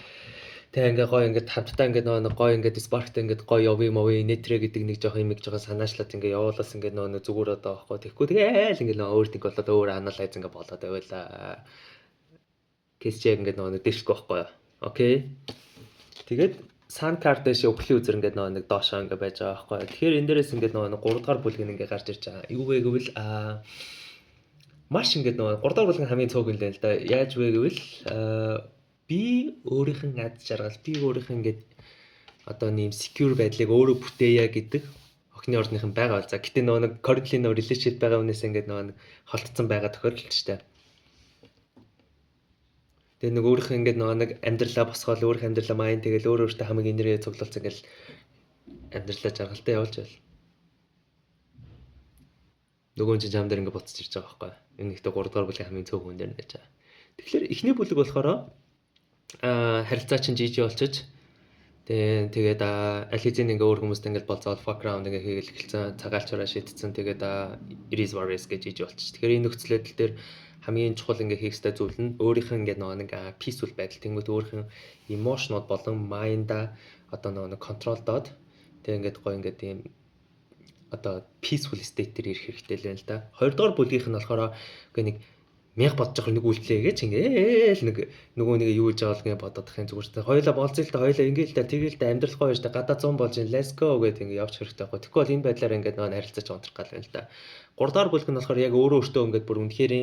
Тэг ингээ гоё ингээд хамтдаа ингээд нэг гоё ингээд Spark-тай ингээд гоё явъя мовъя нэтрэ гэдэг нэг жоох юм санаачлаад ингээ явуулаас ингээд нэг зүгээр одоо байхгүй. Тэгэхгүй тэгээл ингээд өөртөө болоод өөр анализ ингээ болоод байвала. Кэсчээ ингээд нэг дэшгүй байхгүй. Окей. Тэгээд Sun card дэш өглөө үзэр ингээд нэг доошоо ингээ байж байгаа байхгүй. Тэгэхээр энэ дээрээс ингээд нэг 3 дугаар бүлэг ингээ гарч ирж байгаа. Юу вэ гэвэл маш ингээд 3 дугаар бүлгийн хамгийн цөөх юм л да. Яаж вэ гэвэл би өөрийнх нь ад жаргал би өөрийнх нь ингээд одоо нэм secure байдлыг өөрөө бүтээе гэдэг охины ордынх нь байгаа бол за гэтээ нэг currently relationship байгаа хүнээс ингээд нэг холтцсон байгаа тохиолдол ч та. Тэгээ нэг өөрийнх нь ингээд нэг амьдралаа босгоол өөрийнх амьдралаа майн тэгэл өөртөө хамгийн инэрээ цуглуулсан ингээд амьдралаа жаргалтай явуулж байл. Нөгөө чинь зам дээр ингээд буцаж ирж байгаа байхгүй. Энэ ихтэй 3 дугаар бүлгийн хамгийн цөөх хүн дээр нэж байгаа. Тэгэхээр эхний бүлэг болохоор харилцаа чинь жижиг болчих. Тэгээд аль хэзээ ингээ өөр хүмүүстэй ингээ болцоод fuck around ингээ хийгээл эхэлсэн цагаалчаараа шийдсэн. Тэгээд it is what it is гэж жижиг болчих. Тэгэхээр энэ нөхцөл байдал дээр хамгийн чухал ингээ хийх ёстой зүйл нь өөрийнх нь ингээ нэг peaceful байдал тэнгуут өөрийнх нь emotionод болон mind-а одоо нэг control доод тэг ингээ гоё ингээ тийм одоо peaceful state дээр ирэх хэрэгтэй л байна л да. 2 дугаар бүлгийнх нь болохоор үгүй нэг мянга бодож байгаа нэг үйлдэлээ гэж ингээл нэг нөгөө нэг юу гэж байгаа л ингэ бодоод тахын зүгээр та хоёлаа болцъё л да хоёлаа ингээл та тэгэл да амьдрал гоё ш та гадаа 100 болж ин let's go гэдэг ингэ явж хэрэгтэй байхгүй. Тэгэхгүй бол энэ байдлаар ингээд нөгөө харилцаач унтрах гал байна л да. 3 дугаар бүлэг нь болохоор яг өөрөө өөртөө ингээд бүр үнэхээр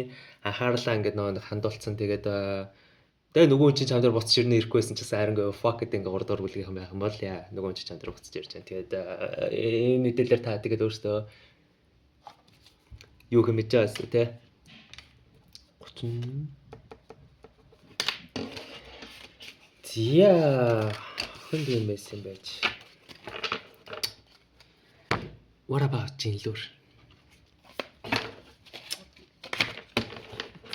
анхаарлаа ингээд нөгөө хандуулсан тэгээд тэгээ нөгөө чинь чам дээр буцаж ирнэ ирэхгүйсэн ч гэсэн арангүй fuck гэдэг ингээ 3 дугаар бүлгийнхэн байх юм бол яа нөгөө чинь чам дээр буцаж ирж байна. Тэгээд энэ мэдээлэлээр та тэгээд өөртөө юу хэмэж байгаа вэ те? Зя хин юм байсан байж. What about Jinlur?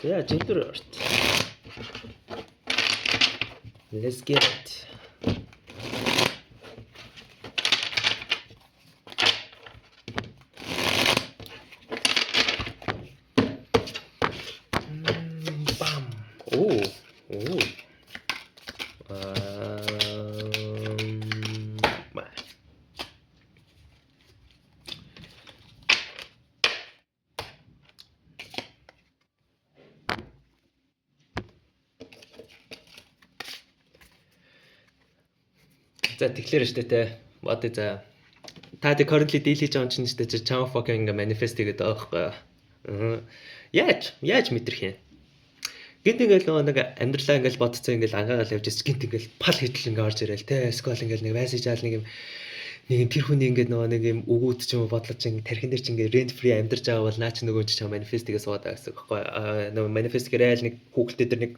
Yeah, Jinlur. Let's get it. За тэгэхээр штэ те. Бод за. Та тэг currently deal хийж байгаа чинь штэ чам fucking manifest гэдэг байгаа байхгүй. Яаж мэдрэх юм? Гинт ингээл нэг амьдралаа ингээл бодцоо ингээл ангаагаал явж ирсэн гинт ингээл пал хийдэл ингээ орж ирээл те. Скол ингээл нэг мессеж аал нэг юм тэр хүний ингээд нэг юм өгөөд ч юм уу бодлож ин тархин дээр чи ингээ rent free амьдарч байгаа бол наа чи нөгөө чи чам manifest-гээ суугаад байгаа гэсэн байхгүй. Нөгөө manifest гэрэл нэг хүүхэлтэй дээр нэг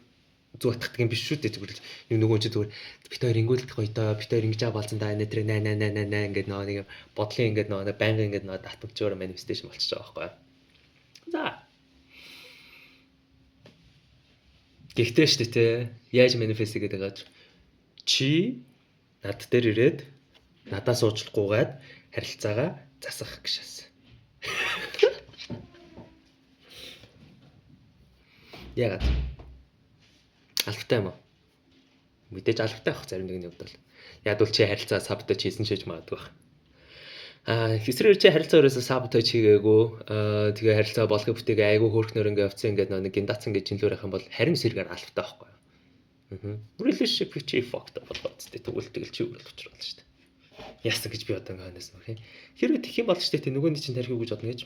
зүг атгах юм биш шүү дээ зүгээр нөгөө чи зүгээр бит хоёр ингүүлдэх гоё доо бит хоёр ингэж аавалсан да энэ тэр наа ингээд нэг бодлын ингээд нэг байнга ингээд нэг татвчаар manifestation болчихж байгаа байхгүй. За. Гэхдээ штэ те яаж manifest гэдэг байгаа чи над дээр ирээд надаас уучлахгүйгээд харилцаагаа засах гэшээс. Яагаад? Алфтай юм уу? Мэдээж алфтай ах зарим нэгний хувьд бол. Яг бол чи харилцаа саботаж хийсэн ч гэж магадгүй байна. Хэсрээр чи харилцаа өрөөсөө саботаж хийгээгүй. Тэгээ харилцаа болгох бүтээгээ айгүй хөөрхнөр ингээ явцсан ингээд нэг гиндацсан гэж чинлүүр явах юм бол харин сэргээр алфтай байхгүй юу? Relationship чи fucked up болоод тээ тэгвэл чи үрэл очрол шүү дээ. Яасан гэж би одоо ингээ ханаас нөх. Хэрвээ тэх юм бол ч тээ нөгөөний чинь тархив гэж бодно гэж.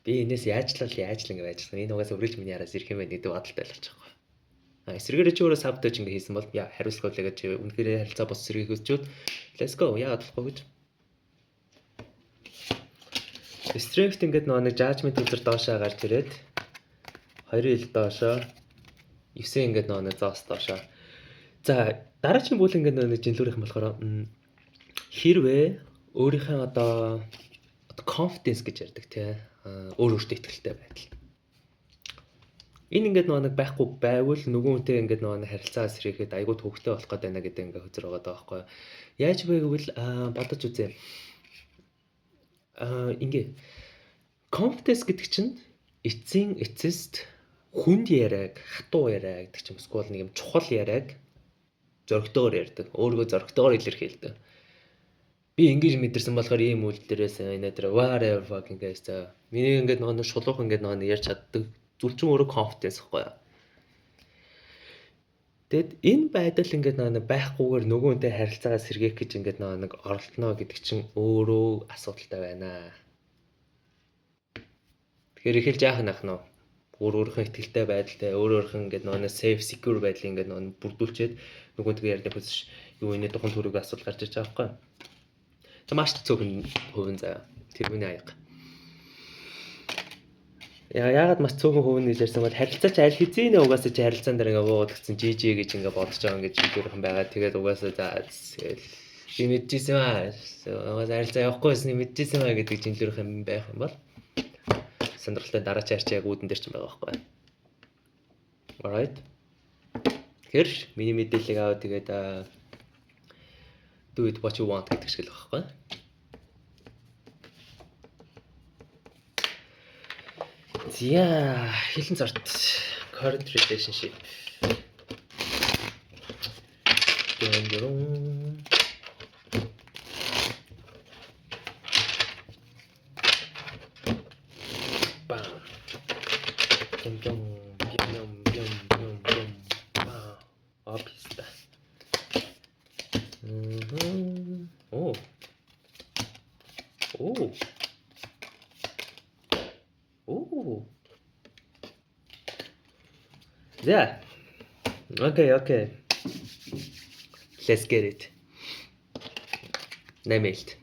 Би энэс яаж л ингээ байж байгаа. Энэ угаасаа үргэлж миний араас ирэх юм байна гэдэг бодолтой л болчих. Эсрэгээр чи өөрөө саботаж ингээ хийсэн бол яа хариуцлагагаа чи үнэхээр харилцаа бос сэргийг үзчихвэл let's go яагаад болохгүй гэж. Strength ингээд нэг judgment үзэр доошоо гарч ирээд 2 хил доошоо 9 ингээд нэг зоос доошоо. За дараагийн бүл ингээд нэг жинлүүрийнх нь болохоор хэрвээ өөрийнхөө одоо confidence гэж ярьдаг тий өөртөө итгэлтэй байдал. Энэ ингээд нэг байхгүй байвал нөгөө хүнтэй ингээд нэг харилцаа сэргээхэд айгүй төвөгтэй болох гэдэг байна гэдэг ингээд хөзөр байгаа байхгүй. Яаж вэ гэвэл бодож үзье. Ингээ confidence гэдэг чинь эцэст хүнд яриаг, хатуу яриаг гэдэг ч юм эсвэл нэг юм чухал яриаг зөрөгтэйгээр ярьдаг. Өөрийгөө зөрөгтэйгээр илэрхийлдэг. Би ингэж мэдэрсэн болохоор ийм үйлдэлээс энэ whatever fucking guys та. Миний ингээд нөгөө шулуух ингээд нөгөө ярьж чаддаг. Зүлчин өөрөө confidence гэхгүй юу. Тэгэд энэ байдал ингээд нэг байхгүйгээр нөгөөнтэй харилцаагаа сэргээх гэж ингээд нэг оролдоно гэдэг чинь өөрөө асуудалтай байна. Тэгэхээр их л жаахан ах нөө. Өөрийнхөө ихтэй байдалтай, өөрийнхөө ингээд нэг safe secure байдлыг ингээд нэг бүрдүүлчихэд нөгөөнтэйгээ ярьдаг биш юу энэ тухайн төрөг асуудал гарч иж байгаа байхгүй. Тэг маш цөөхөн хувийн заяа. Тэр миний аяга. Яагаад маш цөөхөн хувийн гэж ярьсан бол харилцаач аль хэзээ угаасаа чи харилцаан дээр ингээд буугаад гэсэн жижиг гэж ингээд бодож байгаа ингээд жижигхэн байгаа. Тэгээд угаасаа за би мэдчихсэн аа. Угаасаа харилцаа явахгүйсэн мэдчихсэн аа гэдэг жинлэрхэн байх юм бол сонирхолтой дараач ярьч яг үүдэн дээр ч байгаа байхгүй. Alright. Тэгэхээр миний мэдээллийг аваад тэгээд do it what you want гэдэг шиг л байхгүй. Yeah, хэлэн царт current relationship. Bam. Описта. Oh. Oh. Oh. Yeah. Okay. Let's get it. Нэмэлт.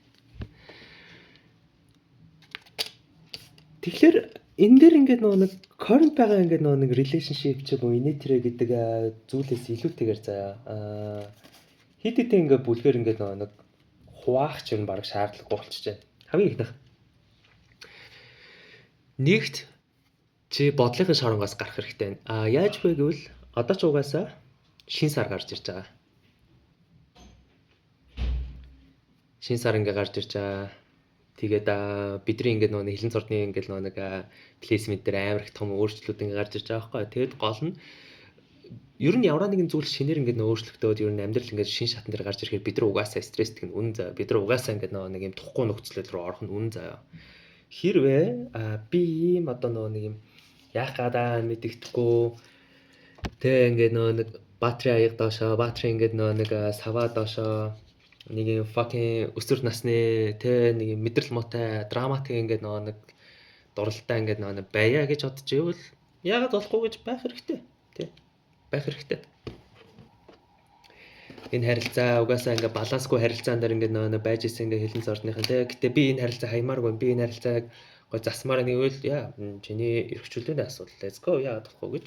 Тэгэхээр энэ дээр ингээд нэг current байгаа ингээд нэг relationship ч юм уу инээтрэ гэдэг зүйлээс илүүтэйгээр заяа. Хит хитээ ингээд бүлгээр ингээд нэг хуваах ч юм баг шаардлагагүй болчихж байна. Хамгийн ихнийх. Нэгт чи бодлогын шоронгоос гарах хэрэгтэй байна. Яаж вэ гэвэл одоо ч угаасаа шин сар гарч ирж байгаа. Шин сар ингээ гарч ирж байгаа. Тэгээд бидний ингээ нэг хилэн цордны ингээ нэг плейсмент дээр амар их том өөрчлөлт ингээ гарч ирж байгаа байхгүй. Тэгээд гол нь ер нь ямар нэгэн зүйл шинээр ингээ өөрчлөгдөөд ер нь амьдрал ингээ шин шатан дээр гарч ирэхээр бид нар угаасаа стресстэй нь үнэн заяа. Бид нар угаасаа ингээ нэг юм тухгүй нөхцөл рүү орох нь үнэн заяа. Хэрвээ би ийм одоо нэг юм яах гадаа мэддэхгүй тэг ингээ нэг батарей аяг доошоо батарей ингээ нэг саваа доошоо нэг юм fucking өсвөр насны тэ нэг мэдрэл мотой драматик ингээ нэг дурлалтай ингээ нэг байя гэж бодож ивэл яагаад болохгүй гэж байх хэрэгтэй тий байх хэрэгтэй. Энэ харилцаа угаасаа ингээ балансгүй харилцаан дээр ингээ нэг байж исэн ингээ хилэн цордныхан тий гэтээ би энэ харилцаа хаймааргүй би энэ харилцааг гоо засмаар нэгвэл яа чиний эрхчлөөний асуудал let's go яагаад болохгүй гэж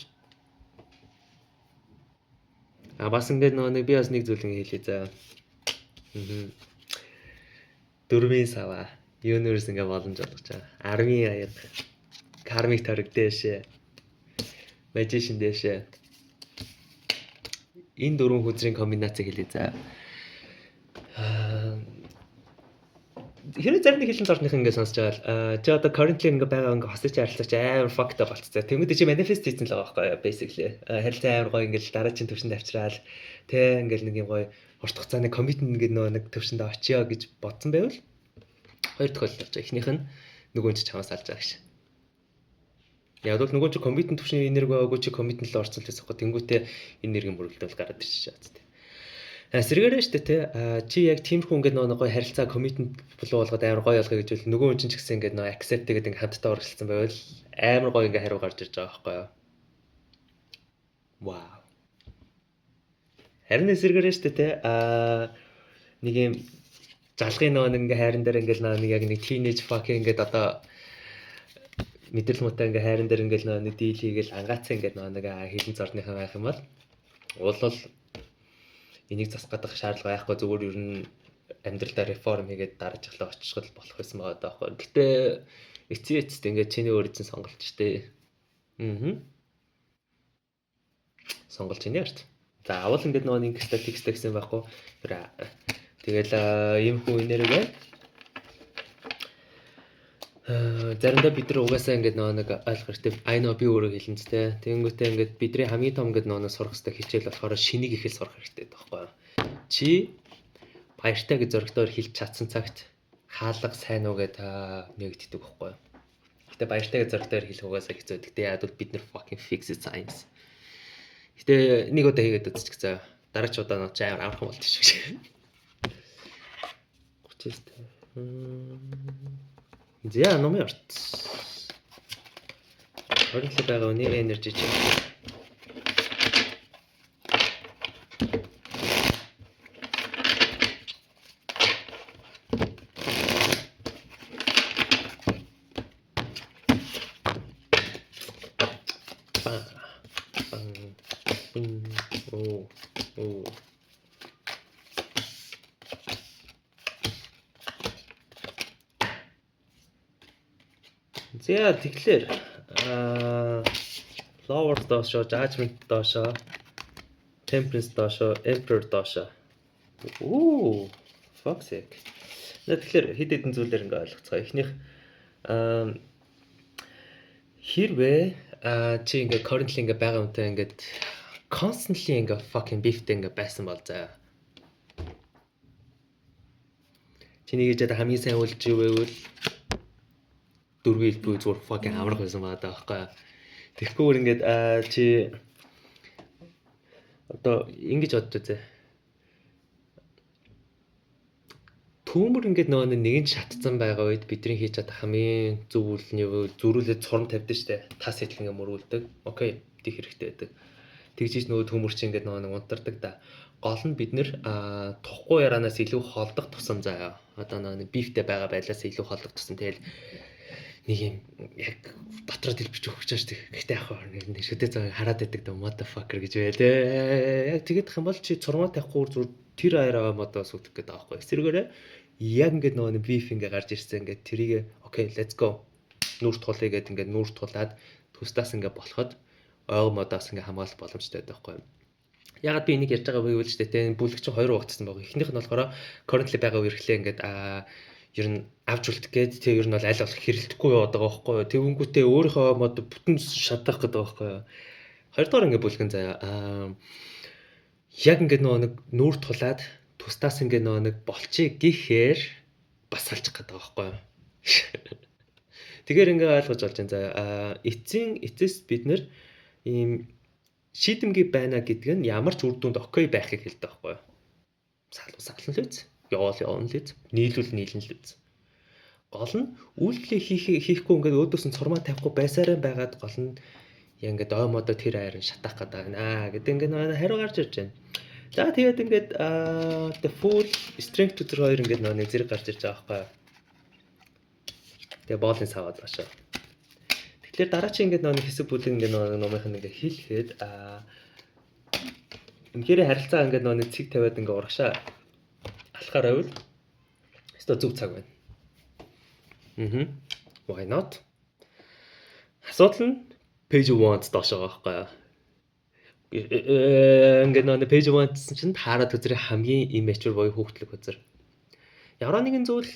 бас ингээ нэг би бас нэг зүйл ингээ хэлье за дөрвийн сава universe ингээ боломж олгож байгаа 10-ын аяг кармик тариг дэшээ magician дэшээ энэ дөрвөн хүзрийн комбинацийг хэлье за хэрэг зарим нэг хилэн цордных ингээ сонсож байгаа чи одоо currently ингээ байгаа ингээ хосч харилцаач амар fucked up болчихсон. Тэнгүүд чи manifest хийсэн л байгаа байхгүй basically. Харилцаа амар гоё ингээ дараагийн төвшөнд авчраал тэ ингээ нэг юм гоё урт хугацааны commitment ингээ нэг төвшөнд очиё гэж бодсон байвал хоёр тохиолдол болж байгаа. Эхнийх нь нөгөө чи чамаас алж байгаа гэж. Яг бол нөгөө чи commitment төвшин энерги байгаагүй чи commitment л орцолж байсан байхгүй. Тэнгүүтээ энерги мөрөлдөл гараад ирчихэж байгаа зү. Сэргээрээ штэ тэ чи яг тиймэрхүү ингээд нэг гоё харилцаа commitment болоо болгоод амар гоё болгоё гэж бол нөгөө хүн чинь ч гэсэн ингээд нэг accept гэдэг ингээд хамтдаа оролцсон байвал амар гоё ингээд хариу гарч ирж байгаа байхгүй юу. Вау. Харин сэргээрээ штэ тэ нэг юм залгын нөгөө нэг ингээд хайран дээр ингээд нэг яг нэг teenage fucking ингээд одоо мэдрэл муутай ингээд хайран дээр ингээд нэг дийл хийгээл ангаацсан ингээд нэг хилэн цордныхаа байх юм бол энийг засах шаардлага байхгүй зүгээр ер нь амьдралдаа реформ хийгээд дарж ахлаа очихвол болох байсан байгаа даахгүй. Гэтэ эцээцт ингээд чиний өөр эзэн сонголт штэ. Сонголт чиний арт. За авал ингээд нөгөө нэг статистик гэсэн байхгүй. Тэгэл ийм хүү энерги Заримдаа бид нар угаасаа ингээд нэг ойлгох хэрэгтэй. I know би өөрөө хэлэн ч тэ. Тэгэнгүүтээ ингээд бидний хамгийн том ингээд нэг сурах хэрэгтэй хичээл болохоор шинийг их сурах хэрэгтэй байхгүй юу? Чи баяртай гэж зөрөгтөөр хэлж чадсан цагт хаалга сайн уу гэдэг нэгддэг байхгүй юу? Гэтэ баяртай гэж зөрөгтөөр хэлэх угаасаа хэцүү. Гэтэ яад бол бид нар fucking fix it science. Гэтэ нэг удаа хийгээд үзчих заа. Дараач удаа нөө чи амар амархан болчих шиг. 39. За номер 8. Оролцоо байгаа үний энержи чи. За тэгэхээр Lower доошо, Judgment доошо, Temperance доошо, Emperor доошо. Fuck sake. Тэгэхээр хэд хэдэн зүйлээр ингээ ойлгоцгоо. Эхнийх хэрвээ чи ингээ currently ингээ байгаа юмтай ингээд constantly ингээ fucking beefтэй ингээ байсан бол заа. Чиний гэж хамгийн сайн үлж ивэл дөрвөл бүр зүгээр fucking амрах байсан байгаа даахгүй. Тэгэхгүй ингээд чи одоо ингэж бодож үзье. Түүмэр ингээд нөгөө нэгэн шатцсан байгаа үед бидний хийж чадах хамгийн зөв үйл нь юу зөрүүлээд цурам тавьдаг штэ. Тас итлэн мөрүүлдэг. Окей, тийх хэрэгтэй байдаг. Тэгжиж нөгөө түүмэр чи ингээд нөгөө унтардаг да. Гол нь бид нэр тухгүй ярианаас илүү холдох тусам заяа. Одоо нөгөө бифтэй байгаа байлаас илүү холдох тусам тэгэл нэг юм яг дотроо дэлбэж өгч чааш тэг. Гэхдээ яг нэг шүдэ заа хараад байдаг да motherfucker гэж байлээ. Яг тэгээд их юм бол чи цурмаа тавихгүй зүр тэр аяраа модоос үтэх гэдэг аахгүй. Эсвэргээрээ яг ингээд нөгөө биф ингээ гарч ирсэн ингээд тэрийг окей let's go нүүр тулъя гэдэг ингээд нүүр тулаад төстаас ингээ болоход ойго модоос ингээ хамгаалах боломжтой байдаг байхгүй. Ягаад би энийг ярьж байгаа вэ гэвэл ч тэ бүлэг чинь хоёр угтсан байгаа. Эхнийх нь болохоор currently байгаа үерхлээ ингээд ер нь авч үлдэх гээд тэг ер нь бол аль болох хэрэлдэхгүй яваад байгаа байхгүй юу. Тэгвнгүүтээ өөрийнхөө мод бүтэн шатах гэдэг байхгүй юу. Хоёрдугаар ингээ бүлгэн заяа. Яг ингээ нэг нүүр тулаад тустаас ингээ нэг болчих гэхээр бас салчих гэдэг байгаа байхгүй юу. Тэгэхээр ингээ ойлгож болж байна заяа. Эцэс бид нэр ийм шийдэмгий байна гэдэг нь ямар ч үр дүнд окей байхыг хэлдэг байхгүй юу. Сална л үз. Явна л үз. Нийлнэ л үз. Гол нь үйлдэл хийхгүй ингээд өөдөөс нь цурмаа тавихгүй байсараа байгаад гол нь яг ингээд ой модо тэр айрын шатах гэдэг байна гэдэг ингээд хариу гарч ирж байна. За тэгээд ингээд the full strength to 2 ингээд нэг зэрэг гарч ирж байгаа байхгүй юу. Тэгээ боолын саваад башаа. Тэгэхээр дараа чи ингээд нэг хэсэг бүлэг ингээд номынх нь ингээд хийлгээд үнэхээр харилцаа ингээд нэг цэг тавиад ингээд урагшаа алхаар байвал өстой зүг цаг байна. Why not? Асуудал нь page 1 доош байгаа байхгүй юу. Ингээд нэг page 1 чинь таарад үзрээ хамгийн immature буюу хүүхдлэг үзэр. Ямар нэгэн зүйл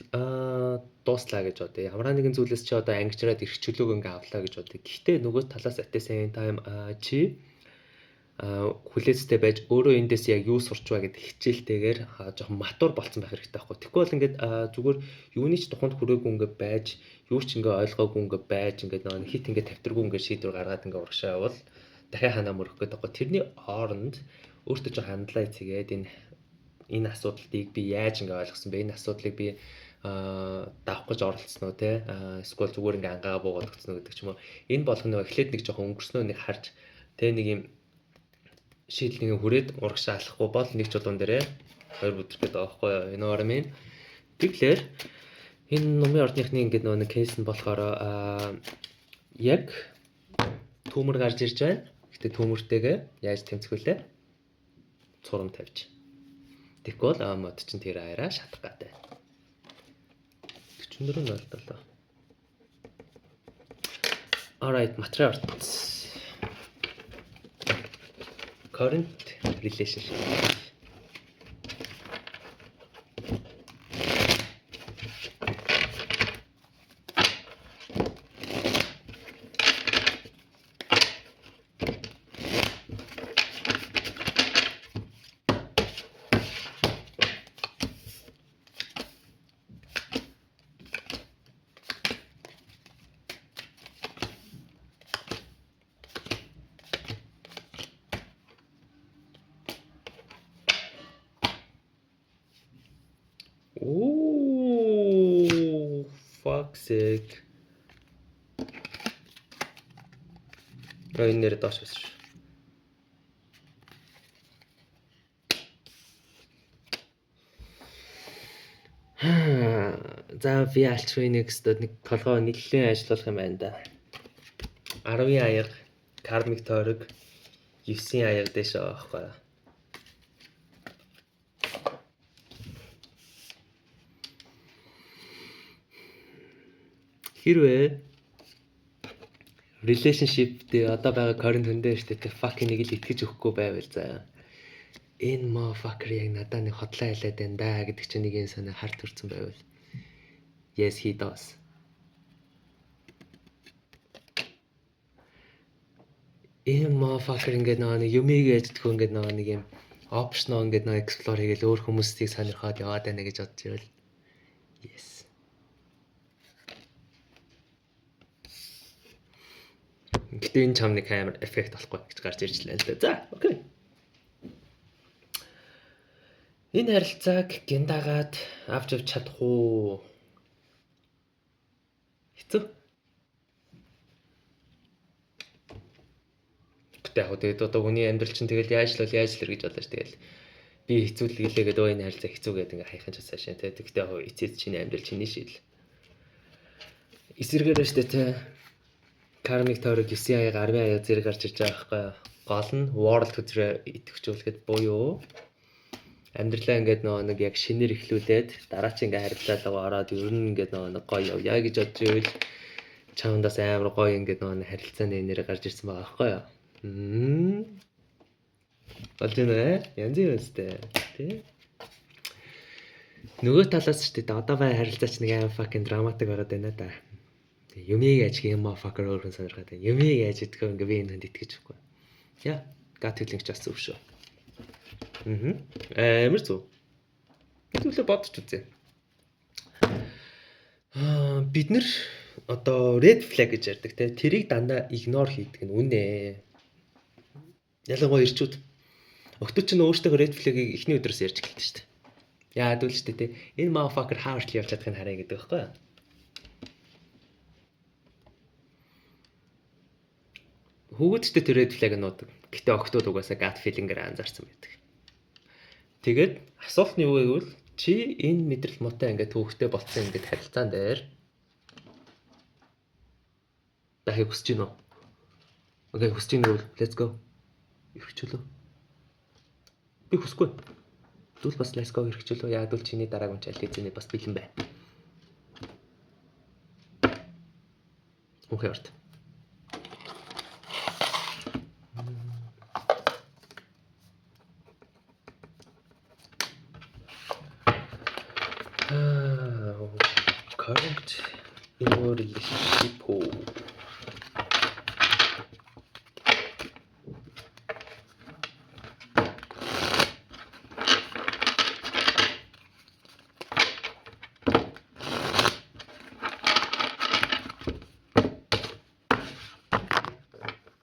дууслаа гэж бодъё. Ямар нэгэн зүйлээс чи одоо ангижраад ирэх чөлөөг ингээ авлаа гэж бодъё. Гэхдээ нөгөө талаас at the same time чи хүлээцтэй байж өөрөө эндээс яг юу сурч байгаа гэдэг хичээлтэйгээр жоохон матур болцсон байх хэрэгтэй байхгүй. Тэгэхгүй бол ингээд зүгээр юуны ч тухайд хүрээгүй ингээд байж, юу ч ингээд ойлгоогүй ингээд байж, ингээд нэг хит ингээд тавьтаргүй ингээд шийдвэр гаргаад ингээд урагшаа явал дахиад ханаа мөрөх гэдэг байхгүй. Тэрний оронд өөртөө ч хандлаа эцгээд энэ асуудлыг би яаж ингээд ойлгосон бэ? Энэ асуудлыг би давах гэж оролцсон уу те? Эсвэл зүгээр ингээд ангаа буугаад өгсөн үү гэдэг ч юм уу. Энэ болгоно эхлээд нэг жоохон өнгөрснөө нэг харж те нэг юм шийдлийг хүрээд урагшаа алахгүй бол нэг ч болон дээрээ хоёр өдөр гэдэг аахгүй юу. Энэ ормын тэгэхээр энэ номын ордныхны ингээд нэг кейс нь болохоор яг төмөр гарч ирж байна. Гэтэ төмөртэйгээ яаж тэмцэхвүлээ? Цурам тавьж. Тэгэхгүй бол мод чинь тэр аяраа шатах гэдэг. 44 боллоо. Alright, материал. Current relationship. Ooh, fuck sake. Энэ нэр доош байсан шүү. За би Altruinex-д нэг толгой нэлээд ажиллах юм байна да. 10 аяга кармик тойрог 9 аяга дэш байгаа байхгүй. Хэрвээ relationship дээр одоо байгаа current хүндээ штэ тэ fucking нэг л итгэж өгөхгүй байвал заа. Энэ motherfucker яг надад нэг хотлоо хэлээд байна да гэдэг чинь нэг юм санаа харт төрсэн байвал. Yes he does. Энэ motherfucker ингээд нэг юмыг ээждэх ингээд нэг юм option ингээд нэг explore хийгээл өөр хүмүүсийг сонирхоод яваад байна гэж бодож ивэл. Yes. Гэтэ энэ чам нэг амар эффект болохгүй гэж гарч ирж лээ л дээ. За, окей. Энэ харилцааг гиндагаад авч явж чадах уу? Хэцүү. Гэтэ яг тэгээд одоо хүний амьдрал чинь тэгэл яаж л гэж бодож тэгэл би хэцүү л гэлээгээд өө энэ харилцаа хэцүү гэдэг ингээ хайхын ч цаашаа тэ. Гэтэ яг эцэд чиний амьдрал чиний шийдэл. Эсэргээр штэ тэ. Кармик тойрог 9 аяга 10 аяга зэрэг гарч ирж байгаа байхгүй. Гол нь world төдрөө идэвхжүүлэхэд буюу амьдралаа ингээд нэг яг шинээр эхлүүлээд дараа чи ингээд харилцаалгаа ороод ер нь ингээд нэг гоё явъя гэж бодож ивэл чамдаас амар гоё ингээд нэг харилцааны нэрээр гарч ирсэн байгаа байхгүй юу? Болж байна янз бүр өстэй тий. Нөгөө талаас ч тий одоо бай харилцаач нэг амар fucking драматик байгаад байна да. Юмыг ажиг юм fucker өөрөө сонирхоод байна. Юмыг яаж идэх вэ ингээ би энэ хүнд итгэж өгөхгүй. Яа, гат хэлэнч бас зөв шүү. Амар зөв. Зүйлээ бодож үзье. Бид нэр одоо red flag гэж ярьдаг те. Тэрийг дандаа ignore хийдэг нь үнэ. Ялангуяа ирчүүд. Охтууд ч өөртөө red flag-ийг эхний өдрөөс ярьж эхэлдэг шүү дээ. Яа дүүл шүү дээ те. Энэ motherfucker хаавч явж чадахыг харъя гэдэг байхгүй юу? Хүүхэдтэй тэр red flag нуудаг. Гэтэ охтууд угаасаа gut feeling-ээр анзаарсан байдаг. Тэгээд асуулт нь юу гэвэл чи энэ мэдрэл муутай ингээд хүүхэдтэй болцсон ингээд харилцаан дээр дахиг хүсэж гинөө. Окей, хүсэж гинөө. Let's go. Ирхчлөө. Би хүсэхгүй. Зүл бас let's go ирхчлөө. Яг л чиний дараагийн чалт эзэний бас бэлэн бай. Окей, орт. Current in your relationship.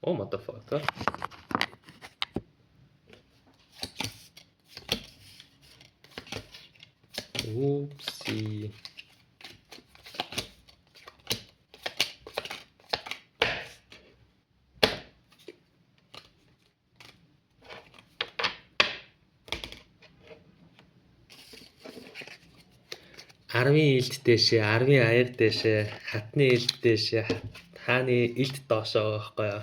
Oh, motherfucker. Oopsie. Арвын илт дэшээ, арвын аяг дэшээ, хатны илт дэшээ, хааны илт доошоо байхгүй юу?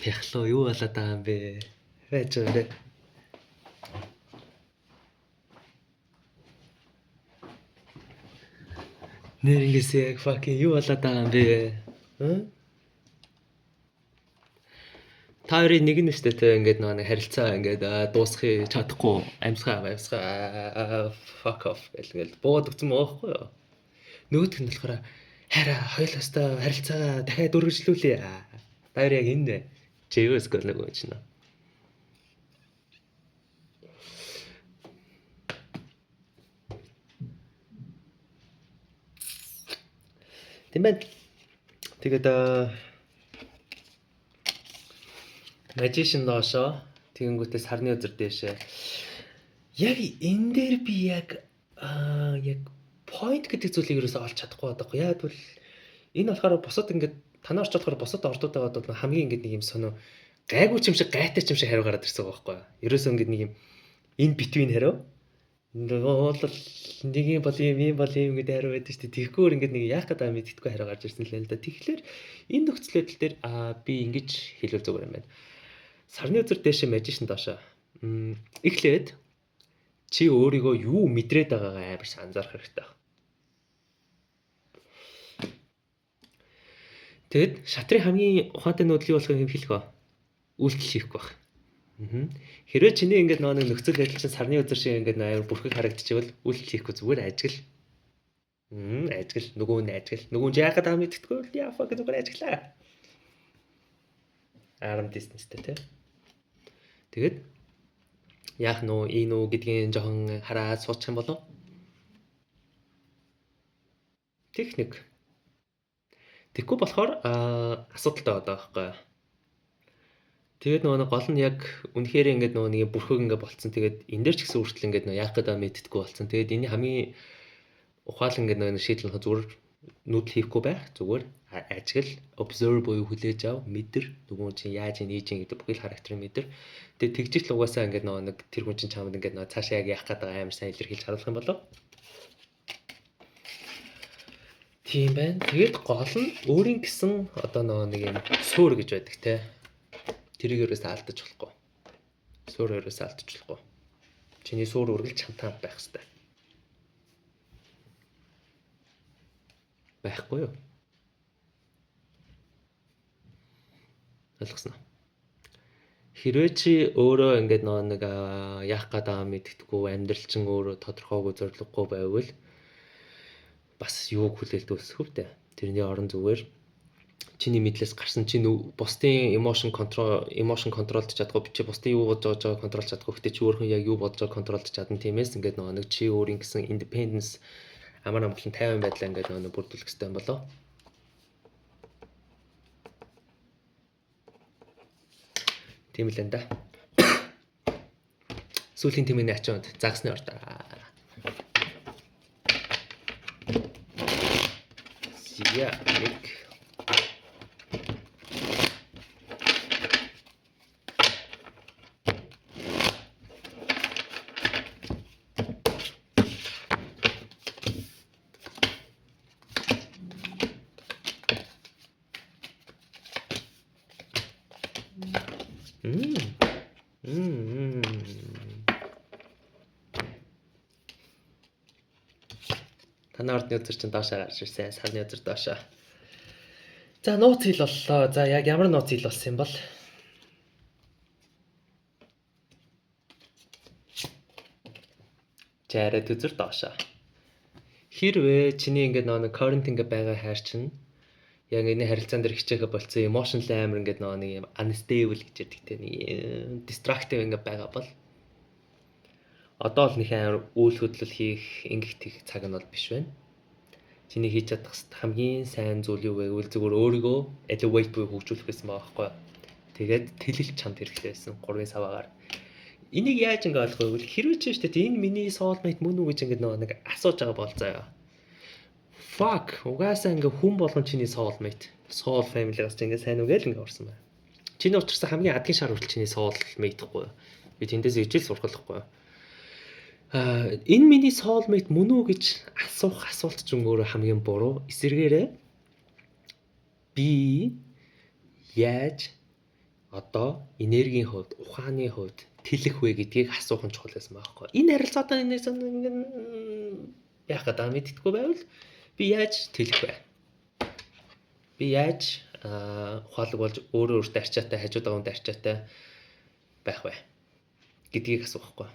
Яхлоо юу болоод байгаа юм бэ? Хайж байгаа. Нэр ингэсээ яг fucking юу болоод байгаа юм бэ? Та хоёрын нэг нь штэ тэ ингээд нэг харилцаа ингээд дуусгахыг чадахгүй амьсгаа fuck off гэл боод өгсөн байгаа байхгүй юу? Нөгөөх нь болохоор хараа хоёулаастай харилцаагаа дахиад үргэлжлүүлээ. Та хоёр яг энэ чивэс гэл нэг юм чинь. Тийм байна. Тэгээд magician доошоо тэгэнгүүтээ сарны өдөр дэшээ Яг энэ дээр би яг point гэдэг зүйлийг ерөөсөө олж чадахгүй байдаг. Яг бол энэ болохоор бусад ингээд танаа орч болохоор бусад ордууд байгаад бол хамгийн ингээд нэг юм сонио гайгүй ч юм шиг гайтай ч юм шиг хариу гараад ирсэн байгаа байхгүй. Ерөөсөө ингээд нэг юм in between хариу. Бол нэг юм бол юм гэдэг хариу байдаг шүү дээ. Тэгэхгүйгээр ингээд нэг яах гэдэг мэддэхгүй хариу гарч ирсэн л да. Тэгэхээр энэ нөхцөл байдал дээр би ингэж хэлвэл зүгээр юм байна. Сарны үзэр дээшээ magician доошоо. Эхлээд чи өөрийгөө юу мэдрээд байгаагаа амар анзаарах хэрэгтэй байна. Тэгэд шатрын хамгийн ухаантай нүүдэл юу болохыг хэлэх ба. Үйлдэл хийхгүй байх. Хэрвээ чиний ингээд нэг нөхцөл байдал чинь сарны үзэр шиг ингээд амар бүрхэг харагдчихвэл үйлдэл хийхгүй зүгээр ажигл. Ажигл нөгөө нь ажигл. Нөгөө нь яагаад аа мэдтггүй яа фак зүгээр ажиглаа. Арам дистанцтэй тий. Тэгэд яах нөө энэ үү гэдгийг жоохон хараад суучих юм болов. Техник. Тэгэхгүй болохоор асуудалтай байгаа байхгүй. Тэгээд нөгөө гол нь яг үнэхээр ингээд нөгөө нэг бүрхэг ингээд болцсон. Тэгээд энэ дээр ч гэсэн үртэл ингээд нөгөө яах гэдэг мэдтггүй болцсон. Тэгээд энэ хамгийн ухаал ингээд нөгөө шийдэл нь зүгээр нүүдэл хийхгүй байх. Зүгээр ажигл observe буюу хүлээж ав, мэдэр нөгөө чинь яаж нээж ин гэдэг бүхэл характерыг мэдэр. Тэгээд тэгжил угаасаа ингээд нөгөө нэг тэр хүн чинь чамд ингээд нөгөө цаашаа яг яах гэдэг амар сайн илэрхийлж харуулах юм болов. Тийм байна. Тэгээд гол нь өөрийн гэсэн одоо нэг юм суур гэж байдаг те. Тэрийг ерөөсөө алдаж болохгүй. Суур ерөөсөө алдаж болохгүй. Чиний суур үргэлж чамтай байх хэрэгтэй. Байхгүй юу? Ойлгосноо. Хэрвээ чи өөрөө ингээд нэг яах гэдэг мэддэггүй амьдрал чинь өөрөө тодорхойгүй зориггүй байвал бас юуг хүлээлт өсгөв дээ. Тэрний орон зүгээр чиний мэдлээс гарсан чинь бусдын emotion controlд чадахгүй чи бусдын юу бодож байгааг контролж чадахгүй гэхдээ чи өөрхөн яг юу бодож байгааг контролж чадна тиймээс ингээд нэг чи өөрийн гэсэн independence амар амгалан 50 байдлаа ингээд бүрдүүлэх хэрэгтэй юм болоо. Тийм л энэ да. Сүүлийн тэмээний ачаанд загсны ордоо. Сия нэг Танаа ордны үзэр чинь доошоо гарч ирсэн. Сарны үзэр доошоо. За нууц хил боллоо. За яг ямар нууц хил болсон юм бол? Жаред үзэр доошоо. Хэрвээ чиний ингээд нэг current ингээд байгаа хайр чинь яг энэ харилцаан дээр хичээгээ болцсон emotional амар ингээд нэг юм unstable гэж яддаг те нэг distractive ингээд байгаа бол одоо л нэг амар үйл хөдлөл хийх ингэх тех цаг нь бол биш байна. Чиний хийж чадах хамгийн сайн зүйл юу вэ гэвэл зүгээр өөрийгөө elevate буюу хөгжүүлэх гэсэн байгаа байхгүй. Тэгээд тэлэлт чамд хэрэгтэй байсан 3 саваагаар. Энийг яаж ингэ ойлгох вэ гэвэл хэрвээ ч штэ энэ миний soulmate мөн үү гэж ингэ нэг асууж байгаа бол заяа. Fuck угаасаа ингэ хүн болгон чиний soulmate, soul family-гаас ингэ сайн үгээл ингэ орсон байна. Чиний учирсан хамгийн адгийн шар хүртэл чиний soulmate хгүй. Би тэндээс ижил сурхалахгүй. Энэ миний soulmate мөн үү гэж асуух асуулт ч өөрөө хамгийн буруу. Эсвэргээрээ би яаж одоо энергийн хувьд, ухааны хувьд тэлэх вэ гэдгийг асуух нь чухал байсан байхгүй. Энэ харилцаатай энэс яах гэдэг мэддэггүй байвал би яаж тэлэх вэ? Би яаж ухаалаг болж өөрөө өөртөө арчаатай, хажууд агунд арчаатай байх вэ гэдгийг асуухгүй.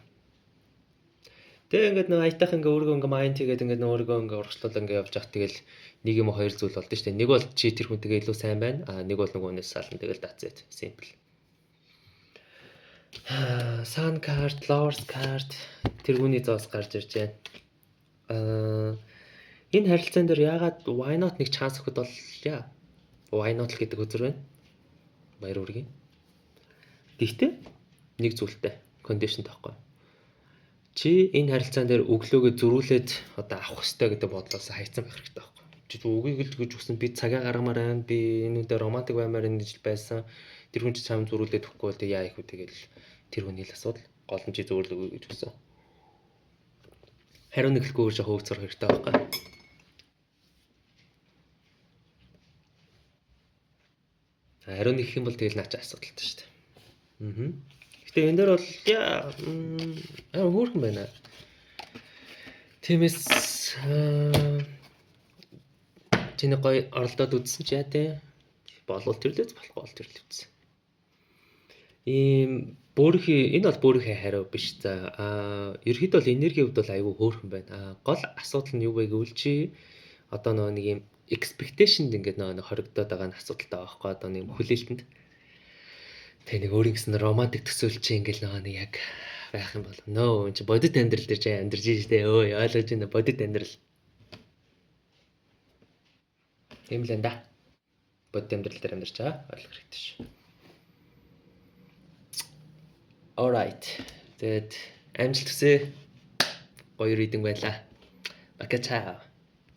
Тэгээ ингээд нэг аятах ингээ өөргөө ингээ майнд хийгээд ингээ өөргөө ингээ урагшлуул ингээ явж явах тэгэл нэг юм хоёр зүйл болдоо шүү дээ. Нэг бол чи тэр хүнтэйгээ илүү сайн байна. Нэг бол нөгөөнөөс сална тэгэл that's it. Simple. Sun card, Lord's card тэргүүний зоос гарч ирж байна. Энэ харилцаан дээр яагаад why not нэг chance өгөхөд бол яа. Why not гэдэг үзэр байна. Баяр үргийн. Гэхдээ нэг зүйлтэй condition таахгүй. Чи энэ харилцаан дээр өглөөгөө зөрүүлээд одоо авах хэрэгтэй гэдэг бодлоос хайцсан байх хэрэгтэй байхгүй. Чи үгийг л гэж өгсөн би цагаа гаргамаар байна. Би энүүдээ романтик баймаар энэ гэж байсан. Тэр хүн чи чам зөрүүлээд өгөхгүй бол яа их үү тэгэл тэр хүний л асуудал. Гол нь чи зөөрл өгье гэж өгсөн. Хариу нэглэхгүй гэж хөөцөр хэрэгтэй байхгүй. Хариу нэгэх юм бол тэгэл наач асуудалтай шүү дээ. Гэтэ энэ дээр бол хөөрхөн байна. Тиймээс чиний гоё оролдоод үзсэн ч яа тий. Болвол тэрлээз болохгүй бол тэрлээз. Энэ бол бөөрийнхээ хариу биш за. Ерхэд бол энергийн хувьд бол айгүй хөөрхөн байна. Гол асуудал нь юу вэ гэвэл чи одоо нэг юм expectation ингээд нэг хоригдоод байгаа нь асуудалтай байхгүй одоо нэг хүлээлтэнд. Тэгээ нэг өөрийн гэсэн романтик төсөөлч чи ингээд нэг яг байх юм бол нөө энэ чи бодит амьдрал дээр чи амьдарч штэ өө ойлгож байна бодит амьдрал. Тийм л энэ да. Бодит амьдрал дээр амьдарч байгаа ойлгох хэрэгтэй ш. Alright. Тэгээд амжилт хүсье. Гоё reading байлаа. Бака чаа.